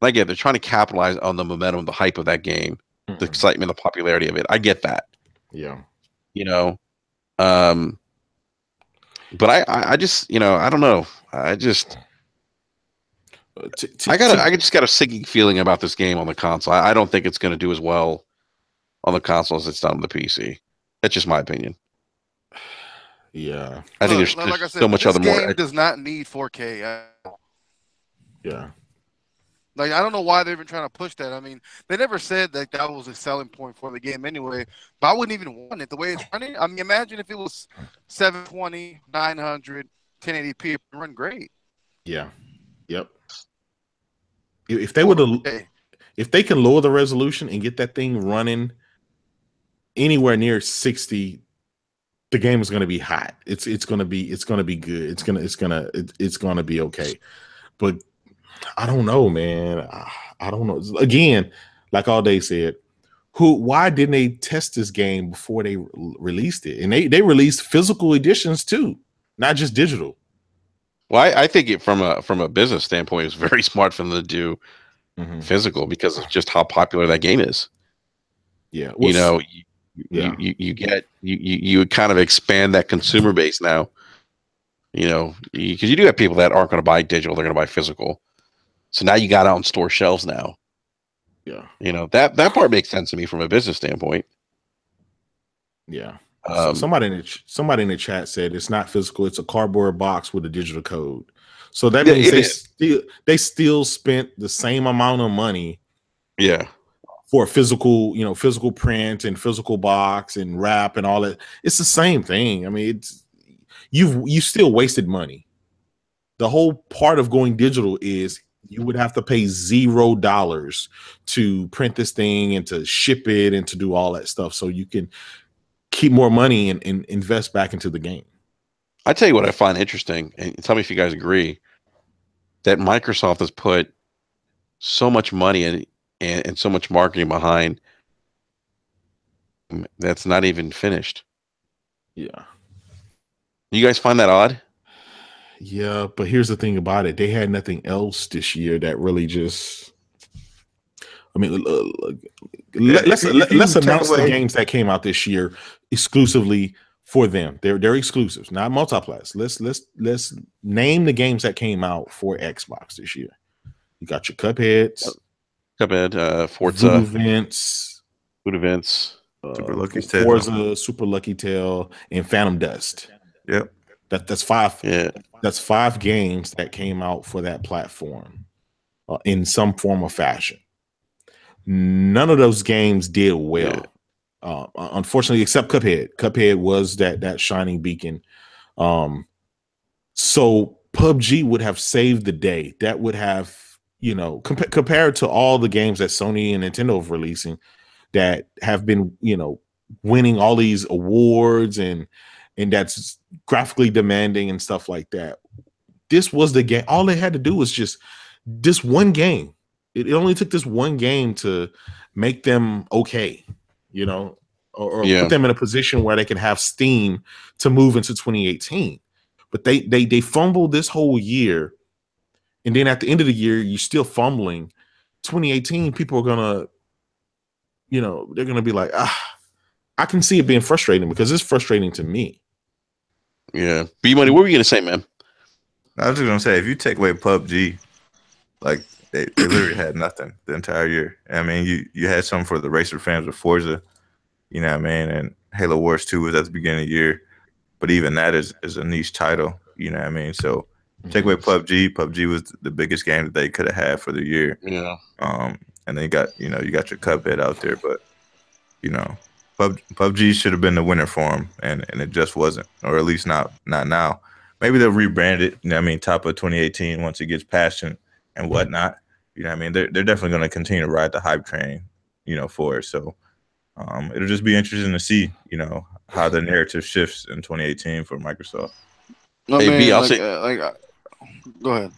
I get they're trying to capitalize on the momentum, the hype of that game, the excitement, the popularity of it. I get that. Yeah. But I just I don't know. I just got a sinking feeling about this game on the console. I don't think it's going to do as well on the console as it's done on the PC. That's just my opinion. Yeah, I think there's like I said, so much other more. This game does not need 4K. Yeah. Like, I don't know why they're even trying to push that. I mean, they never said that was a selling point for the game anyway, but I wouldn't even want it the way it's running. I mean, imagine if it was 720, 900, 1080p, it would run great. Yeah. Yep. If they would have, if they can lower the resolution and get that thing running anywhere near 60, the game is going to be hot. It's going to be good. It's going to be okay. But I don't know, man. I don't know. Again, like All Day said, why didn't they test this game before they released it? And they released physical editions too, not just digital. Well, I think it from a business standpoint, it's very smart for them to do physical because of just how popular that game is. Yeah, you kind of expand that consumer base now. Because you do have people that aren't going to buy digital; they're going to buy physical. So now you got out on store shelves now. Yeah, that part makes sense to me from a business standpoint. Yeah. So somebody in the chat said it's not physical; it's a cardboard box with a digital code. So that means they still spent the same amount of money. Yeah. For physical, physical print and physical box and wrap and all that. It's the same thing. I mean, you still wasted money. The whole part of going digital is you would have to pay $0 to print this thing and to ship it and to do all that stuff so you can keep more money and invest back into the game. I tell you what I find interesting, and tell me if you guys agree, that Microsoft has put so much money in and so much marketing behind that's not even finished. Yeah. You guys find that odd? Yeah, but here's the thing about it. They had nothing else this year that really just... I mean, let's announce the games that came out this year exclusively for them. They're exclusives, not multiplats. Let's name the games that came out for Xbox this year. You got your Cupheads. Forza, Food Events, Super Lucky Tail, Forza, Super Lucky Tail, and Phantom Dust. Yep, that's 5. Yeah, that's 5 games that came out for that platform. in some form or fashion. None of those games did well. Unfortunately, except Cuphead. Cuphead was that shining beacon. So PUBG would have saved the day. That would have, compared to all the games that Sony and Nintendo have releasing that have been, winning all these awards and that's graphically demanding and stuff like that. This was the game. All they had to do was just this one game. It only took this one game to make them okay, or put them in a position where they can have steam to move into 2018. But they fumbled this whole year, and then at the end of the year, you're still fumbling. 2018, people are gonna, they're gonna be like, I can see it being frustrating because it's frustrating to me. Yeah, B-Money, what were you gonna say, man? I was just gonna say, if you take away PUBG, like they literally had nothing the entire year. I mean, you had something for the racer fans with Forza, you know what I mean, and Halo Wars 2 was at the beginning of the year. But even that is a niche title, you know what I mean? So take away PUBG. PUBG was the biggest game that they could have had for the year. Yeah. And then you got your Cuphead out there, but PUBG should have been the winner for them, and it just wasn't, or at least not now. Maybe they'll rebrand it, you know what I mean, top of 2018 once it gets passion and whatnot. You know what I mean? They're definitely going to continue to ride the hype train, for it. So it'll just be interesting to see, how the narrative shifts in 2018 for Microsoft. No, hey, B, I'll say. Go ahead.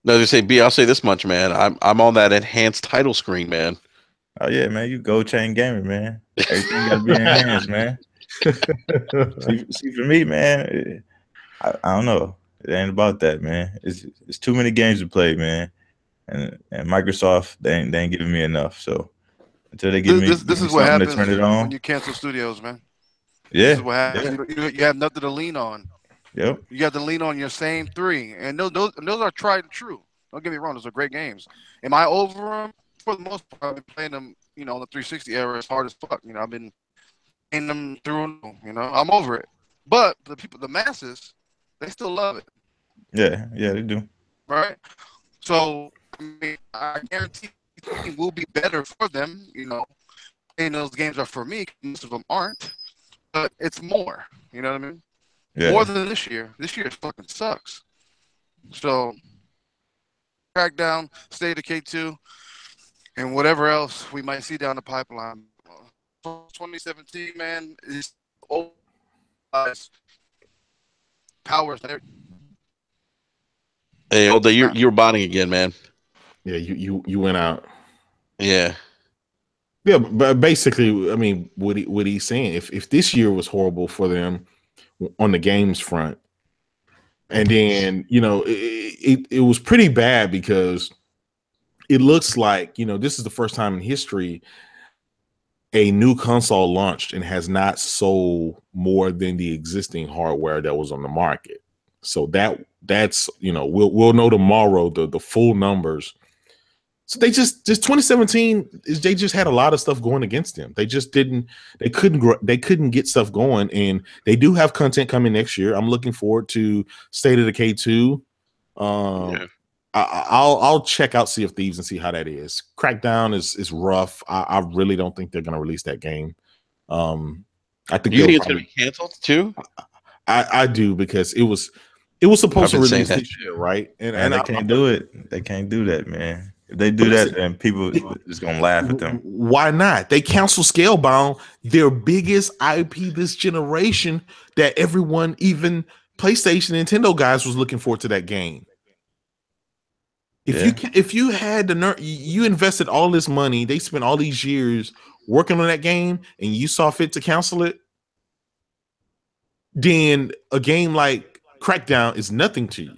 No, just say B. I'll say this much, man. I'm on that enhanced title screen, man. Oh yeah, man. You gold chain gaming, man. Everything got to be enhanced, man. see, for me, man, I don't know. It ain't about that, man. It's too many games to play, man. And Microsoft, they ain't giving me enough. So until they give me this is what happens to turn it on when you cancel studios, man. Yeah, this is what happens. Yeah. You have nothing to lean on. Yep. You have to lean on your same three, and those are tried and true. Don't get me wrong; those are great games. Am I over them? For the most part, I've been playing them, on the 360 era as hard as fuck. I've been playing them through. I'm over it. But the masses, they still love it. Yeah, they do. Right. So I guarantee it will be better for them. And those games are for me. Most of them aren't, but it's more. You know what I mean? Yeah. More than this year. This year fucking sucks. So, Crackdown, State of K2, and whatever else we might see down the pipeline. 2017, man, is old powers. Hey, Oda, you're bonding again, man. Yeah, you went out. Yeah. Yeah, but basically, I mean, what he's saying, if this year was horrible for them on the games front, and then it was pretty bad because it looks like this is the first time in history a new console launched and has not sold more than the existing hardware that was on the market. So that's we'll know tomorrow the full numbers. So they just 2017 they just had a lot of stuff going against them. They just couldn't get stuff going, and they do have content coming next year. I'm looking forward to State of the K2. I'll check out Sea of Thieves and see how that is. Crackdown is rough. I really don't think they're gonna release that game. I think you think it's gonna be canceled too. I do, because it was supposed to release this year, right? And they can't do it. They can't do that, man. If they do that, then people is gonna laugh at them. Why not? They canceled Scalebound, their biggest IP this generation, that everyone, even PlayStation, Nintendo guys, was looking forward to that game. If you had the nerve, you invested all this money, they spent all these years working on that game, and you saw fit to cancel it, then a game like Crackdown is nothing to you.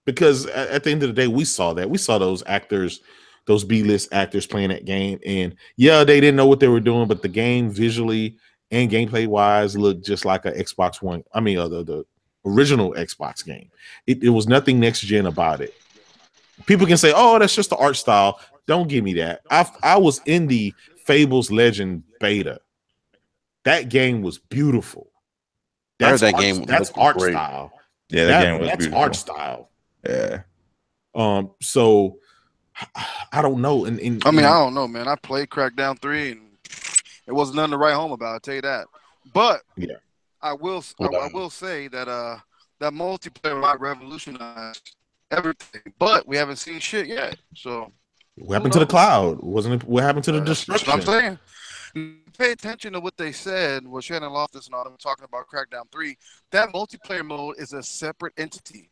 Because at the end of the day, we saw those actors, those B-list actors playing that game, and yeah, they didn't know what they were doing, but the game visually and gameplay wise looked just like a Xbox One. I mean, the original Xbox game. It was nothing next gen about it. People can say, "Oh, that's just the art style." Don't give me that. I was in the Fables Legend beta. That game was beautiful. That's art style. Yeah, that game was that's beautiful. art style. Yeah. So I don't know. And I mean, I don't know, man. I played Crackdown 3, and it wasn't nothing to write home about. I'll tell you that. But yeah, I will say that that multiplayer might revolutionize everything. But we haven't seen shit yet. So what happened to the cloud? Wasn't it? What happened to the that's destruction? what I'm saying. Pay attention to what they said. Well, Shannon Loftus and all them talking about Crackdown 3. That multiplayer mode is a separate entity.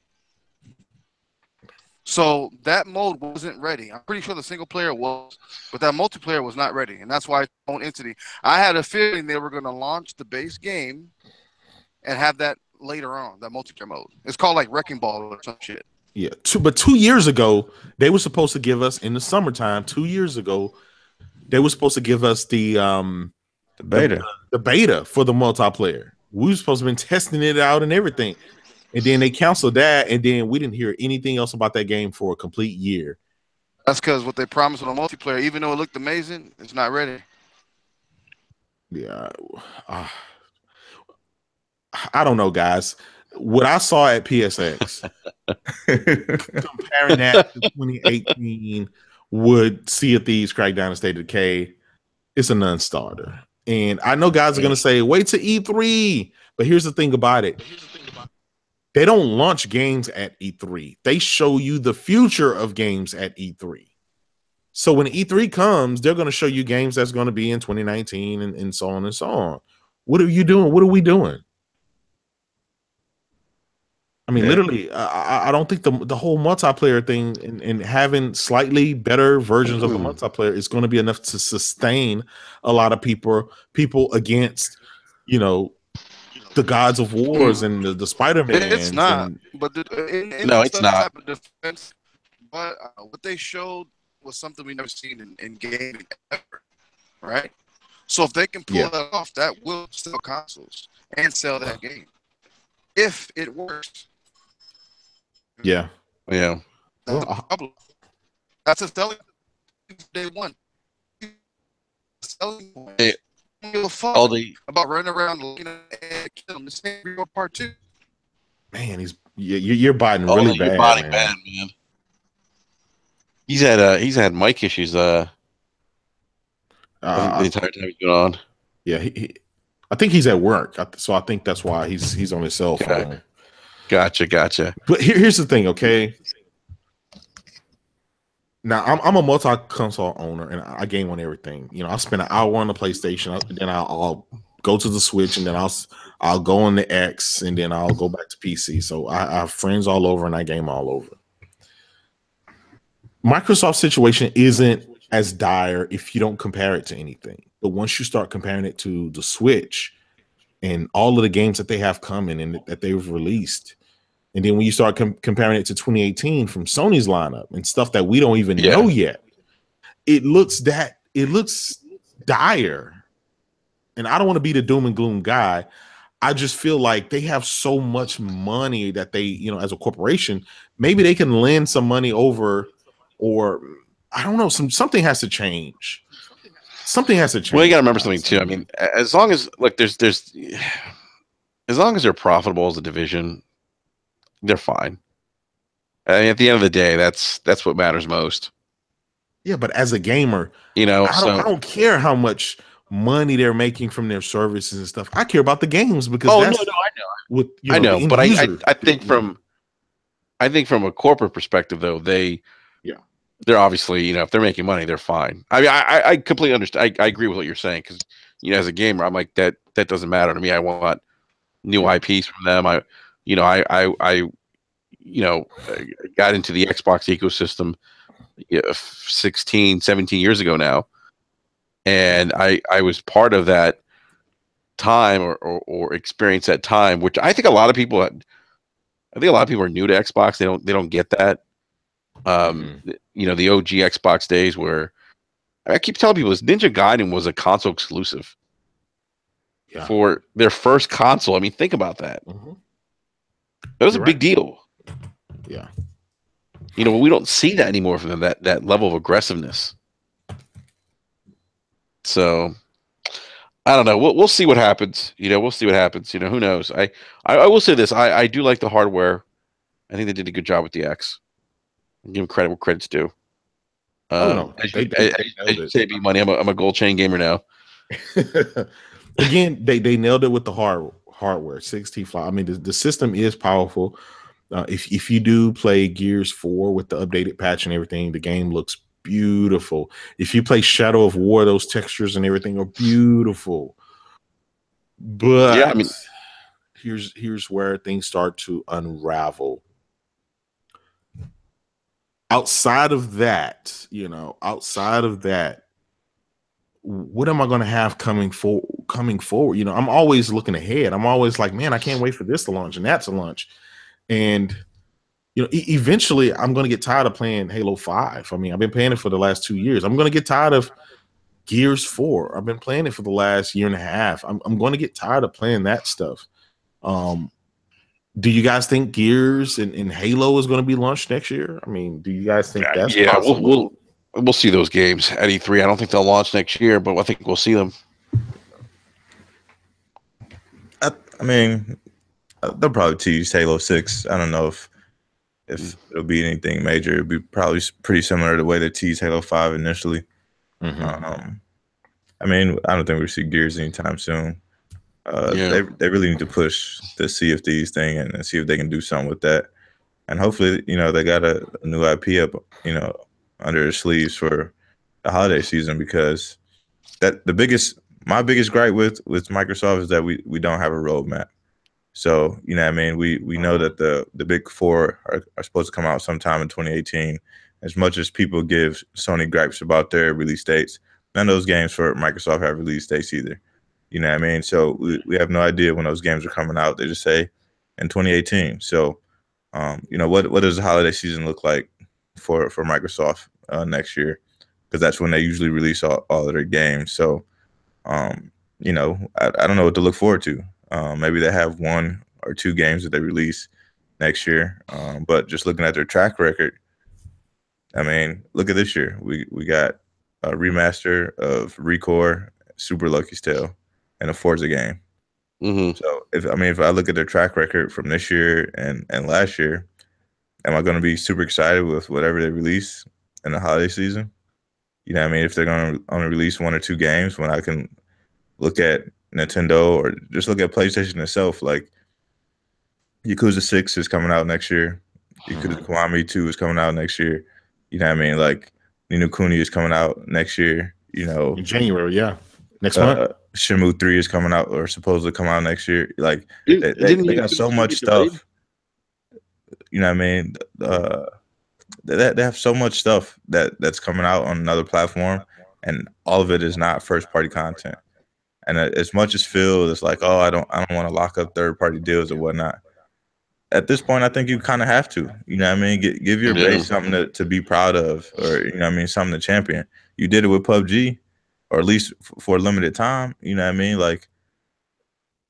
So that mode wasn't ready. I'm pretty sure the single player was, but that multiplayer was not ready, and that's why it's its own entity. I had a feeling they were going to launch the base game and have that later on, that multiplayer mode. It's called like Wrecking Ball or some shit. Yeah, but 2 years ago, they were supposed to give us in the summertime. 2 years ago, they were supposed to give us the beta, the beta for the multiplayer. We were supposed to have been testing it out and everything. And then they canceled that, and then we didn't hear anything else about that game for a complete year. That's because what they promised on the multiplayer, even though it looked amazing, it's not ready. Yeah. I don't know, guys. What I saw at PSX, comparing that to 2018 would Sea of Thieves, Crackdown, and State of Decay, it's a non-starter. And I know guys are going to say, wait to E3. But here's the thing about it. They don't launch games at E3. They show you the future of games at E3. So when E3 comes, they're going to show you games that's going to be in 2019 and so on and so on. What are you doing? What are we doing? I mean, literally, I don't think the whole multiplayer thing and having slightly better versions of the multiplayer is going to be enough to sustain a lot of people against, the Gods of Wars and the Spider-Man. It's not. But no, it's not. Defense, but what they showed was something we never seen in gaming ever, right? So if they can pull that off, that will sell consoles and sell that game if it works. Yeah. Yeah. That's a problem. That's a selling day one. Selling point. Hey, give a fuck about running around looking at kill him. This ain't real part 2. Man, you're biting really bad. You're biting bad, man. He's had mic issues the entire time he's been on. Yeah, I think he's at work, so I think that's why he's on his cell phone. Gotcha. But here's the thing, okay? Now I'm a multi-console owner, and I game on everything. I spend an hour on the PlayStation, then I'll go to the Switch, and then I'll go on the X, and then I'll go back to PC. So I have friends all over, and I game all over. Microsoft's situation isn't as dire if you don't compare it to anything. But once you start comparing it to the Switch and all of the games that they have coming and that they've released, and then when you start comparing it to 2018 from Sony's lineup and stuff that we don't even know yet, it looks dire. And I don't want to be the doom and gloom guy. I just feel like they have so much money that they, as a corporation, maybe they can lend some money over, or I don't know, something has to change. Something has to change. Well, you got to remember something too. I mean, as long as as long as they're profitable as a division, they're fine. I mean, at the end of the day, that's what matters most. Yeah, but as a gamer, I don't care how much money they're making from their services and stuff. I care about the games because I know. I know, but I think from a corporate perspective, though, they're obviously, if they're making money, they're fine. I mean, I completely understand. I agree with what you're saying because, as a gamer, I'm like that doesn't matter to me. I want new IPs from them. I got into the Xbox ecosystem 16, 17 years ago now. And I was part of that time or experience that time, which I think a lot of people are new to Xbox. They don't get that. The OG Xbox days where I keep telling people this Ninja Gaiden was a console exclusive for their first console. I mean, think about that. Mm-hmm. That was a big deal. Yeah. We don't see that anymore from them, that level of aggressiveness. So I don't know. We'll see what happens. We'll see what happens. Who knows? I will say this. I do like the hardware. I think they did a good job with the X. Give them credit where credit's due. No, As they you say, B Money, I'm a gold chain gamer now. Again, they nailed it with the hardware. 60 fly. I mean, the system is powerful. If you do play Gears 4 with the updated patch and everything, the game looks beautiful. If you play Shadow of War, those textures and everything are beautiful. But yeah, I mean, here's where things start to unravel. Outside of that, what am I going to have coming forward? I'm always looking ahead. I'm always like, man, I can't wait for this to launch and that to launch. And eventually I'm going to get tired of playing Halo 5. I mean, I've been playing it for the last 2 years. I'm going to get tired of Gears 4. I've been playing it for the last year and a half. I'm going to get tired of playing that stuff. Do you guys think Gears and Halo is going to be launched next year? I mean, do you guys think that's possible? We'll see those games at E3. I don't think they'll launch next year, but I think we'll see them. I mean, they'll probably tease Halo 6. I don't know if it'll be anything major. It'll be probably pretty similar to the way they teased Halo 5 initially. I mean, I don't think we'll see Gears anytime soon. They really need to push the Sea of Thieves thing and see if they can do something with that. And hopefully, they got a new IP up, under their sleeves for the holiday season, because my biggest gripe with Microsoft is that we don't have a roadmap. So, you know what I mean? We know that the big four are supposed to come out sometime in 2018. As much as people give Sony gripes about their release dates, none of those games for Microsoft have release dates either. You know what I mean? So we have no idea when those games are coming out. They just say in 2018. So, what does the holiday season look like for Microsoft next year? Because that's when they usually release all of their games. So, I don't know what to look forward to. Maybe they have 1 or 2 games that they release next year. But just looking at their track record, I mean, look at this year. We got a remaster of Recore, Super Lucky's Tale, and a Forza game. So if I look at their track record from this year and last year, am I going to be super excited with whatever they release in the holiday season? You know what I mean? If they're going to only release 1 or 2 games, when I can look at Nintendo or just look at PlayStation itself, like Yakuza 6 is coming out next year. Yakuza Kiwami 2 is coming out next year. You know what I mean? Like Ni no Kuni is coming out next year. In January, yeah. Next month. Shenmue 3 is coming out or supposed to come out next year. Like they got so much stuff. You know what I mean? They have so much stuff that's coming out on another platform, and all of it is not first party content. And as much as Phil is like, oh, I don't want to lock up third party deals or whatnot. At this point, I think you kind of have to. You know what I mean? Give your base something to be proud of, or something to champion. You did it with PUBG, or at least for a limited time. You know what I mean? Like,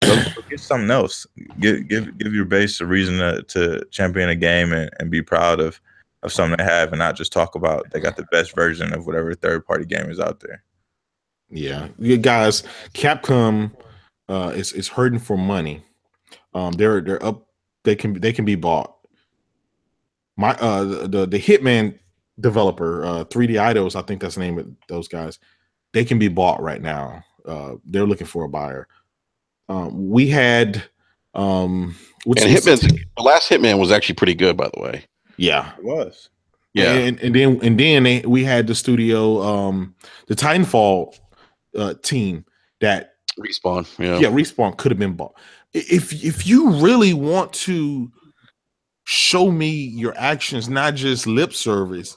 go get something else. Give your base a reason to champion a game and be proud of something they have, and not just talk about they got the best version of whatever third party game is out there. Yeah, guys, Capcom is hurting for money. They're up. They can be bought. The Hitman developer, 3D Idols, I think that's the name of those guys. They can be bought right now. They're looking for a buyer. We had the last Hitman was actually pretty good, by the way. Yeah, it was. Yeah, and then we had the studio, the Titanfall team that Respawn. Yeah, Respawn could have been bought. If you really want to show me your actions, not just lip service,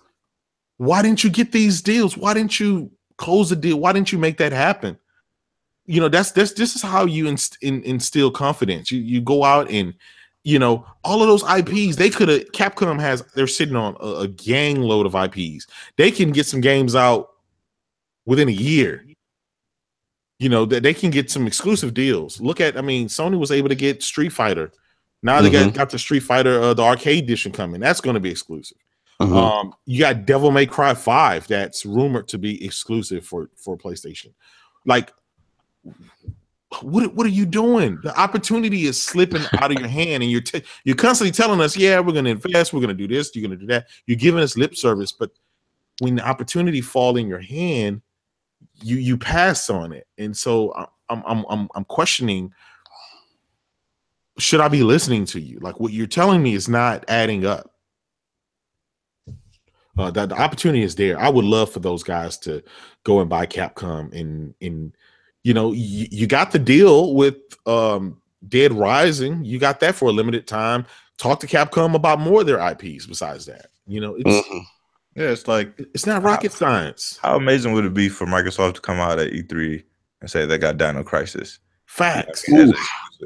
why didn't you get these deals? Why didn't you close the deal? Why didn't you make that happen? This is how you instill confidence. You go out and all of those IPs. Capcom they're sitting on a gang load of IPs. They can get some games out within a year. That they can get some exclusive deals. Sony was able to get Street Fighter. Now they got the Street Fighter, the arcade edition coming. That's going to be exclusive. You got Devil May Cry 5 that's rumored to be exclusive for PlayStation. Like, what are you doing? The opportunity is slipping out of your hand, and you're constantly telling us, yeah, we're going to invest, we're going to do this, you're going to do that. You're giving us lip service, but when the opportunity fall in your hand, you pass on it. And so I'm questioning, should I be listening to you? Like, what you're telling me is not adding up. The opportunity is there. I would love for those guys to go and buy Capcom, and you got the deal with Dead Rising. You got that for a limited time. Talk to Capcom about more of their IPs besides that. It's like, it's not rocket science. How amazing would it be for Microsoft to come out at E3 and say they got Dino Crisis? Facts.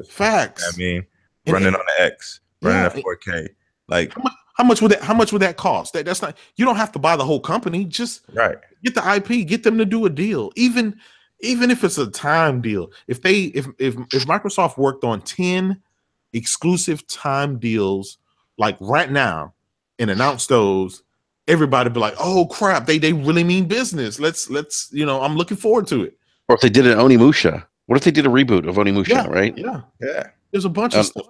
Facts. I mean, running on the X, running at 4K. Like, how much would that cost? That's not. You don't have to buy the whole company. Just get the IP. Get them to do a deal. Even if it's a time deal. If Microsoft worked on 10 exclusive time deals like right now and announced those, everybody be like, "Oh crap, they really mean business. Let's I'm looking forward to it." Or if they did an Onimusha. What if they did a reboot of Onimusha? Right? Yeah. There's a bunch of stuff.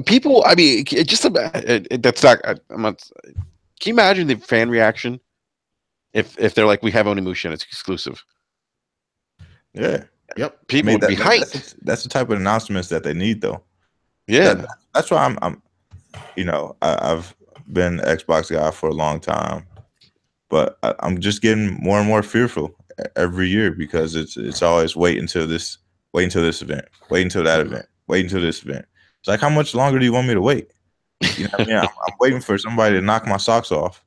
People. I mean, it just that's not. I'm not. Can you imagine the fan reaction if they're like, "We have Onimusha and it's exclusive"? Yeah. Yep. People would be hyped. That's the type of announcements that they need, though. Yeah. That's why I'm. I've been an Xbox guy for a long time, but I'm just getting more and more fearful every year because it's always wait until this event, wait until that event, wait until this event. It's like, how much longer do you want me to wait? You know what I mean? I'm waiting for somebody to knock my socks off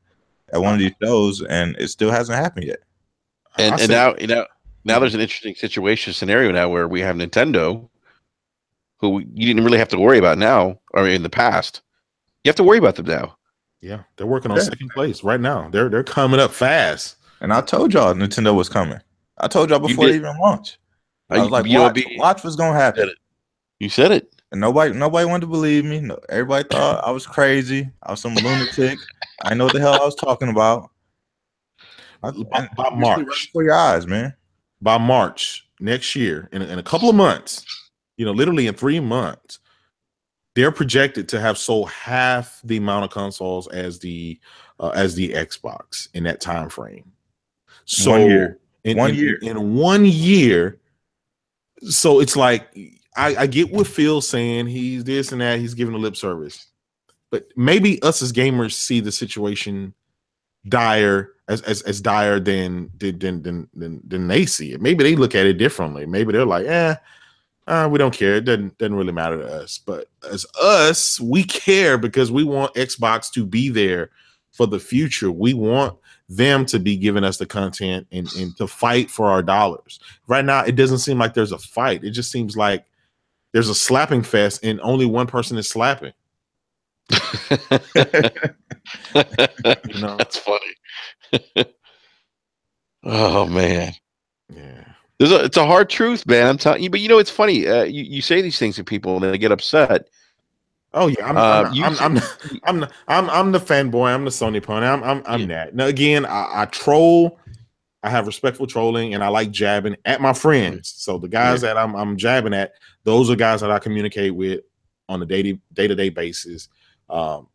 at one of these shows, and it still hasn't happened yet. And now there's an interesting scenario now where we have Nintendo, who you didn't really have to worry about now, or in the past. You have to worry about them now. Yeah, they're working on second place right now. They're coming up fast. And I told y'all Nintendo was coming. I told y'all before they even launched. I was like, watch what's gonna happen. You said it. And nobody wanted to believe me. No, everybody thought I was crazy. I was some lunatic. I know what the hell I was talking about. By March, for your eyes, man. By March next year, in a couple of months, literally in 3 months, they're projected to have sold half the amount of consoles as the Xbox in that time frame. So 1 year. In 1 year. So it's like, I get what Phil's saying. He's this and that. He's giving a lip service, but maybe us as gamers see the situation dire as dire than they see it. Maybe they look at it differently. Maybe they're like, we don't care. It doesn't really matter to us. But as us, we care because we want Xbox to be there for the future. We want them to be giving us the content and to fight for our dollars. Right now, it doesn't seem like there's a fight. It just seems like there's a slapping fest and only one person is slapping. That's funny. Oh man. Yeah. It's a hard truth, man. I'm telling you, but it's funny. You say these things to people and they get upset. Oh yeah, I'm the fanboy. I'm the Sony pony. I'm that. Now again, I troll. I have respectful trolling, and I like jabbing at my friends. So the guys that I'm jabbing at, those are guys that I communicate with on a day-to-day basis. So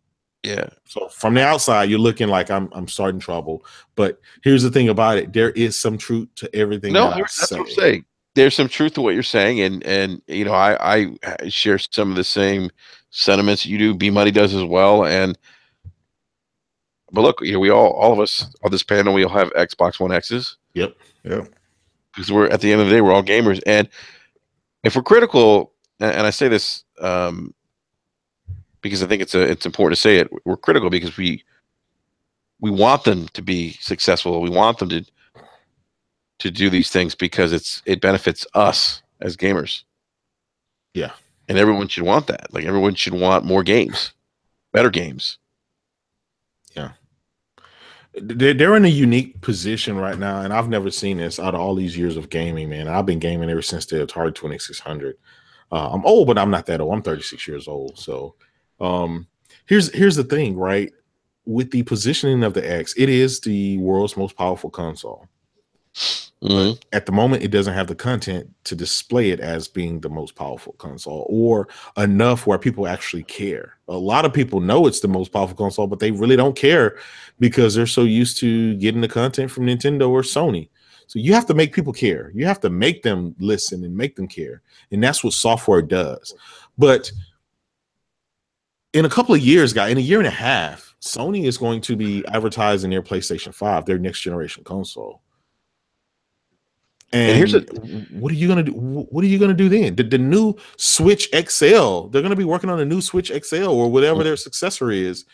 from the outside, you're looking like I'm starting trouble. But here's the thing about it: there is some truth to everything. That's what I'm saying. There's some truth to what you're saying, and I share some of the same sentiments you do. B Money does as well. But look, we all of us on this panel, we all have Xbox One X's. Yep. Because we're at the end of the day, we're all gamers, and if we're critical, and I say this because I think it's important to say it, we're critical because we want them to be successful. We want them to do these things because it benefits us as gamers. Yeah. And everyone should want that. Like, everyone should want more games, better games. Yeah. They're in a unique position right now, and I've never seen this out of all these years of gaming, man. I've been gaming ever since the Atari 2600. I'm old, but I'm not that old. I'm 36 years old. So here's the thing, right? With the positioning of the X, it is the world's most powerful console. But at the moment, it doesn't have the content to display it as being the most powerful console or enough where people actually care. A lot of people know it's the most powerful console, but they really don't care because they're so used to getting the content from Nintendo or Sony. So you have to make people care. You have to make them listen and make them care. And that's what software does. But in a couple of years, in a year and a half, Sony is going to be advertising their PlayStation 5, their next generation console. And here's what are you gonna do? What are you gonna do then? The new Switch XL, they're gonna be working on a new Switch XL or whatever their successor is.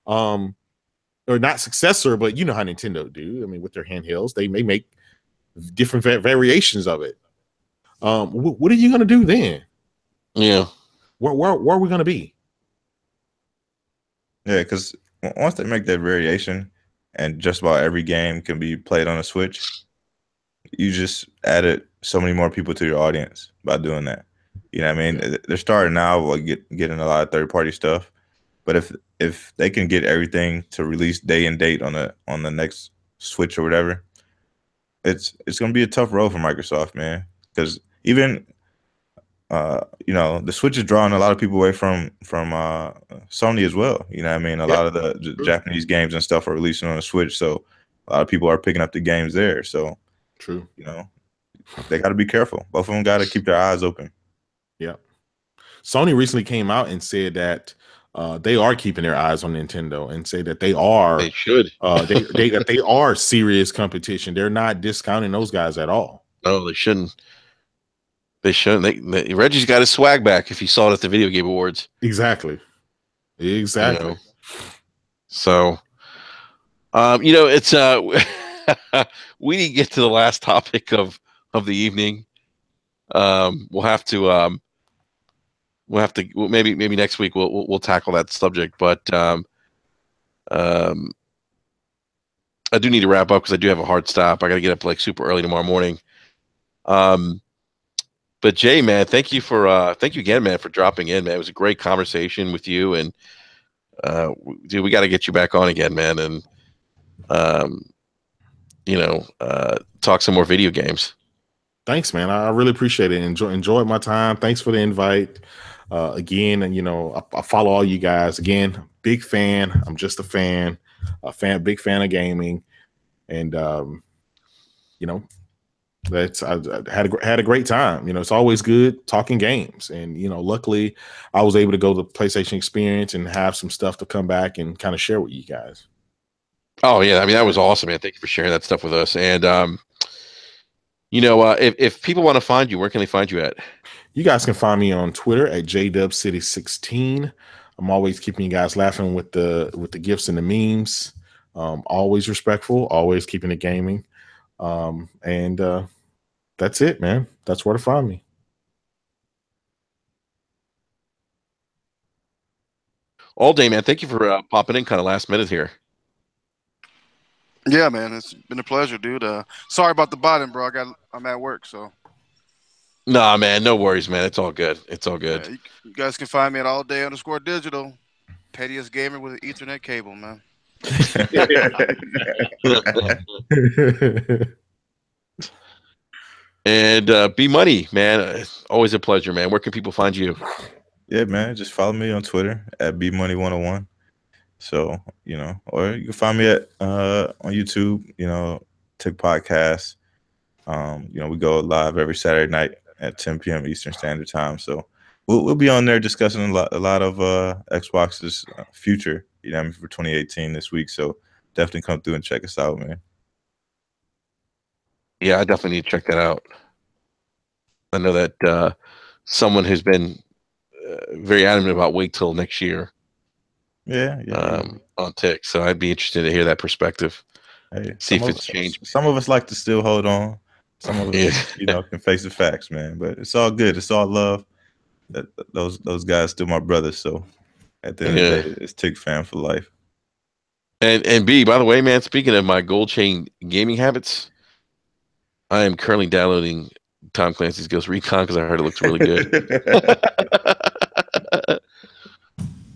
Or not successor, but you know how Nintendo do. I mean, with their handhelds, they may make different variations of it. What are you gonna do then? Yeah. Where are we gonna be? Yeah, because once they make that variation and just about every game can be played on a Switch, you just added so many more people to your audience by doing that. You know what I mean? They're starting now with getting a lot of third-party stuff. But if they can get everything to release day and date on the next Switch or whatever, it's going to be a tough road for Microsoft, man. Because even the Switch is drawing a lot of people away from Sony as well. You know what I mean? A lot of the Japanese games and stuff are releasing on the Switch, so a lot of people are picking up the games there. So true. They got to be careful. Both of them got to keep their eyes open. Yeah. Sony recently came out and said that they are keeping their eyes on Nintendo and say that they are. They should. They are serious competition. They're not discounting those guys at all. No, they shouldn't. They shouldn't. Reggie's got his swag back. If you saw it at the Video Game Awards, exactly. So, it's we need to get to the last topic of the evening. We'll have to maybe next week we'll tackle that subject, but I do need to wrap up because I do have a hard stop. I got to get up like super early tomorrow morning. But Jay, man, thank you again, man, for dropping in, man. It was a great conversation with you, and dude, we got to get you back on again, man, and talk some more video games. Thanks, man. I really appreciate it. Enjoyed my time. Thanks for the invite. Again, and I follow all you guys. Again, big fan. I'm just a fan, big fan of gaming, and I had a great time. It's always good talking games, and luckily I was able to go to the PlayStation Experience and have some stuff to come back and kind of share with you guys. Oh yeah, I mean that was awesome, man. Thank you for sharing that stuff with us. And if people want to find you, where can they find you at? You guys can find me on Twitter at JayDubCity16. I'm always keeping you guys laughing with the gifts and the memes. Always respectful, always keeping it gaming. And that's it, man. That's where to find me. All day, man. Thank you for popping in kind of last minute here. Yeah, man. It's been a pleasure, dude. Sorry about the bottom, bro. I'm at work, so. Nah, man. No worries, man. It's all good. It's all good. Yeah, you guys can find me at allday_digital. Pettiest gamer with an Ethernet cable, man. And B Money, man. It's always a pleasure, man. Where can people find you? Yeah, man. Just follow me on Twitter at BMoney101. So, or you can find me at on YouTube, Tick Podcast. We go live every Saturday night at 10 p.m. Eastern Standard Time. So we'll be on there discussing a lot of Xbox's future, for 2018 this week. So definitely come through and check us out, man. Yeah, I definitely need to check that out. I know that someone who's been very adamant about wait till next year. Yeah. On Tick. So I'd be interested to hear that perspective. Hey, see if it's changed. Some of us like to still hold on. Some of us, can face the facts, man. But it's all good. It's all love. Those guys still my brothers. So at the end of the day, it's Tick fan for life. And B, by the way, man, speaking of my gold chain gaming habits, I am currently downloading Tom Clancy's Ghost Recon because I heard it looks really good.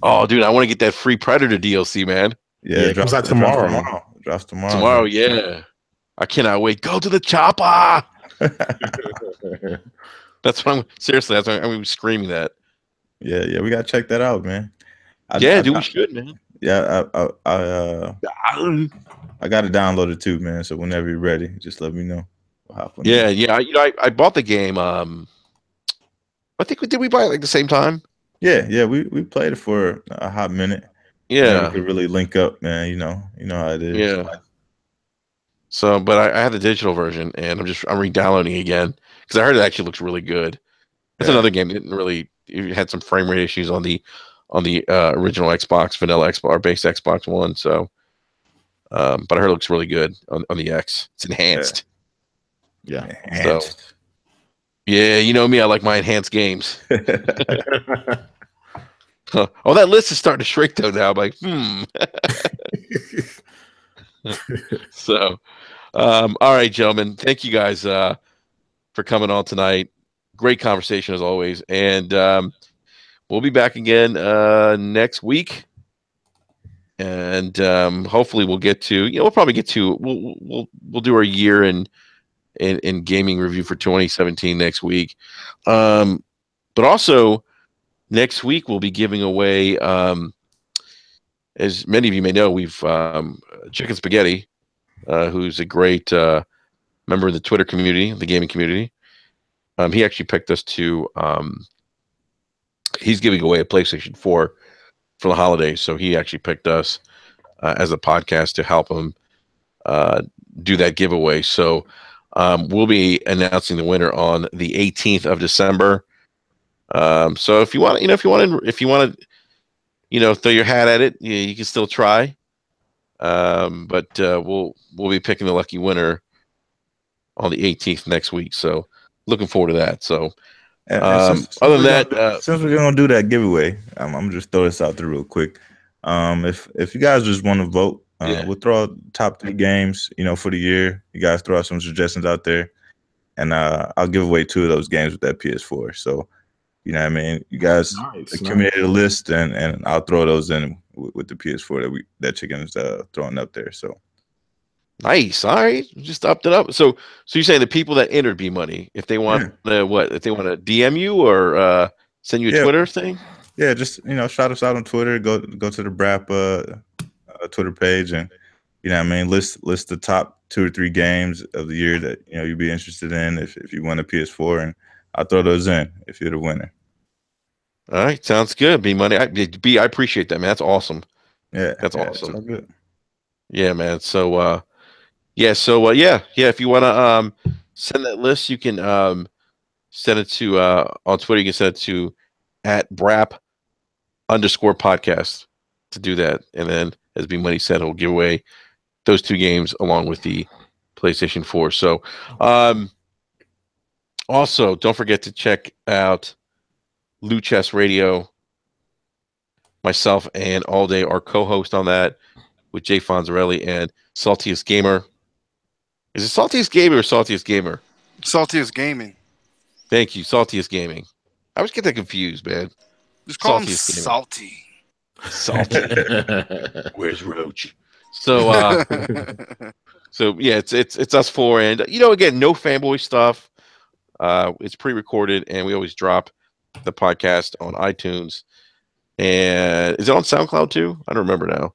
Oh, dude, I want to get that free Predator DLC, man. Yeah, it comes out tomorrow. Drops tomorrow. Tomorrow, yeah. I cannot wait. Go to the chopper. That's what I'm seriously. That's what I'm screaming that. Yeah, we gotta check that out, man. Dude, we should, man. Yeah, I got to download it too, man. So whenever you're ready, just let me know. Yeah. I bought the game. I think did we buy it like the same time? Yeah, we played it for a hot minute. Yeah, we could really link up, man. You know how it is. Yeah. So, but I had the digital version, and I'm re-downloading it again because I heard it actually looks really good. That's another game that didn't really. It had some frame rate issues on the original Xbox, vanilla Xbox, or base Xbox One. So, but I heard it looks really good on the X. It's enhanced. Yeah. Enhanced. So, yeah, you know me. I like my enhanced games. Oh, that list is starting to shrink though now. I'm like, So, all right, gentlemen. Thank you guys for coming on tonight. Great conversation as always, and we'll be back again next week, and hopefully we'll get to we'll probably get to we'll do our year in gaming review for 2017 next week, but also next week we'll be giving away as many of you may know, we've Chicken Spaghetti, who's a great member of the Twitter community, the gaming community. He actually picked us to. He's giving away a PlayStation 4 for the holidays, so he actually picked us as a podcast to help him do that giveaway. So we'll be announcing the winner on the 18th of December. So if you want, if you want to, throw your hat at it, you can still try. But we'll be picking the lucky winner on the 18th next week. So looking forward to that. So since other than that, since we're gonna do that giveaway, I'm gonna just throw this out there real quick. If you guys just want to vote, we'll throw out top 3 games, for the year. You guys throw out some suggestions out there, and I'll give away 2 of those games with that PS4. So, you know what I mean? You guys accumulate a list, and I'll throw those in with the PS4 that Chicken's throwing up there. So nice. All right, just upped it up. So you're saying the people that entered B Money, if they want if they want to DM you or send you a Twitter thing? Yeah, just shout us out on Twitter. Go to the BRAP Twitter page, and list the top 2 or 3 games of the year that you'd be interested in if you won a PS4, and I'll throw those in if you're the winner. All right, sounds good. B Money, I appreciate that, man. That's awesome. Yeah, that's awesome. All good. Yeah, man. So if you want to send that list, you can send it to on Twitter. You can send it to @brap_podcast to do that, and then as B Money said, he'll give away those 2 games along with the PlayStation 4. So also don't forget to check out Loot Chest Radio. Myself and All Day are co-host on that with Jay Fonzarelli and Saltiest Gamer. Is it Saltiest Gamer or Saltiest Gamer? Saltiest Gaming. Thank you, Saltiest Gaming. I always get that confused, man. Just call him Salty. Salty. Where's Roach? So yeah, it's us 4, and again, no fanboy stuff. It's pre-recorded, and we always drop the podcast on iTunes. And is it on SoundCloud too? I don't remember now.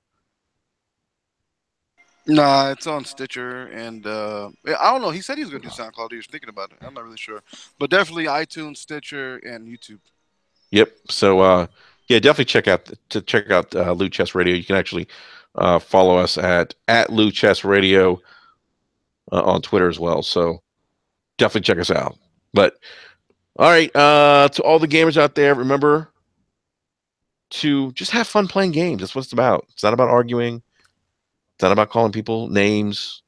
Nah, it's on Stitcher, and I don't know. He said he was going to do SoundCloud. He was thinking about it. I'm not really sure, but definitely iTunes, Stitcher, and YouTube. Yep. So definitely check out Loot Chest Radio. You can actually follow us at Loot Chest Radio on Twitter as well. So definitely check us out. But all right, to all the gamers out there, remember to just have fun playing games. That's what it's about. It's not about arguing. It's not about calling people names,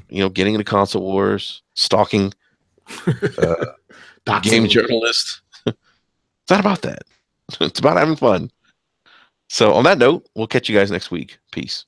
getting into console wars, stalking game journalists. It's not about that. It's about having fun. So on that note, we'll catch you guys next week. Peace.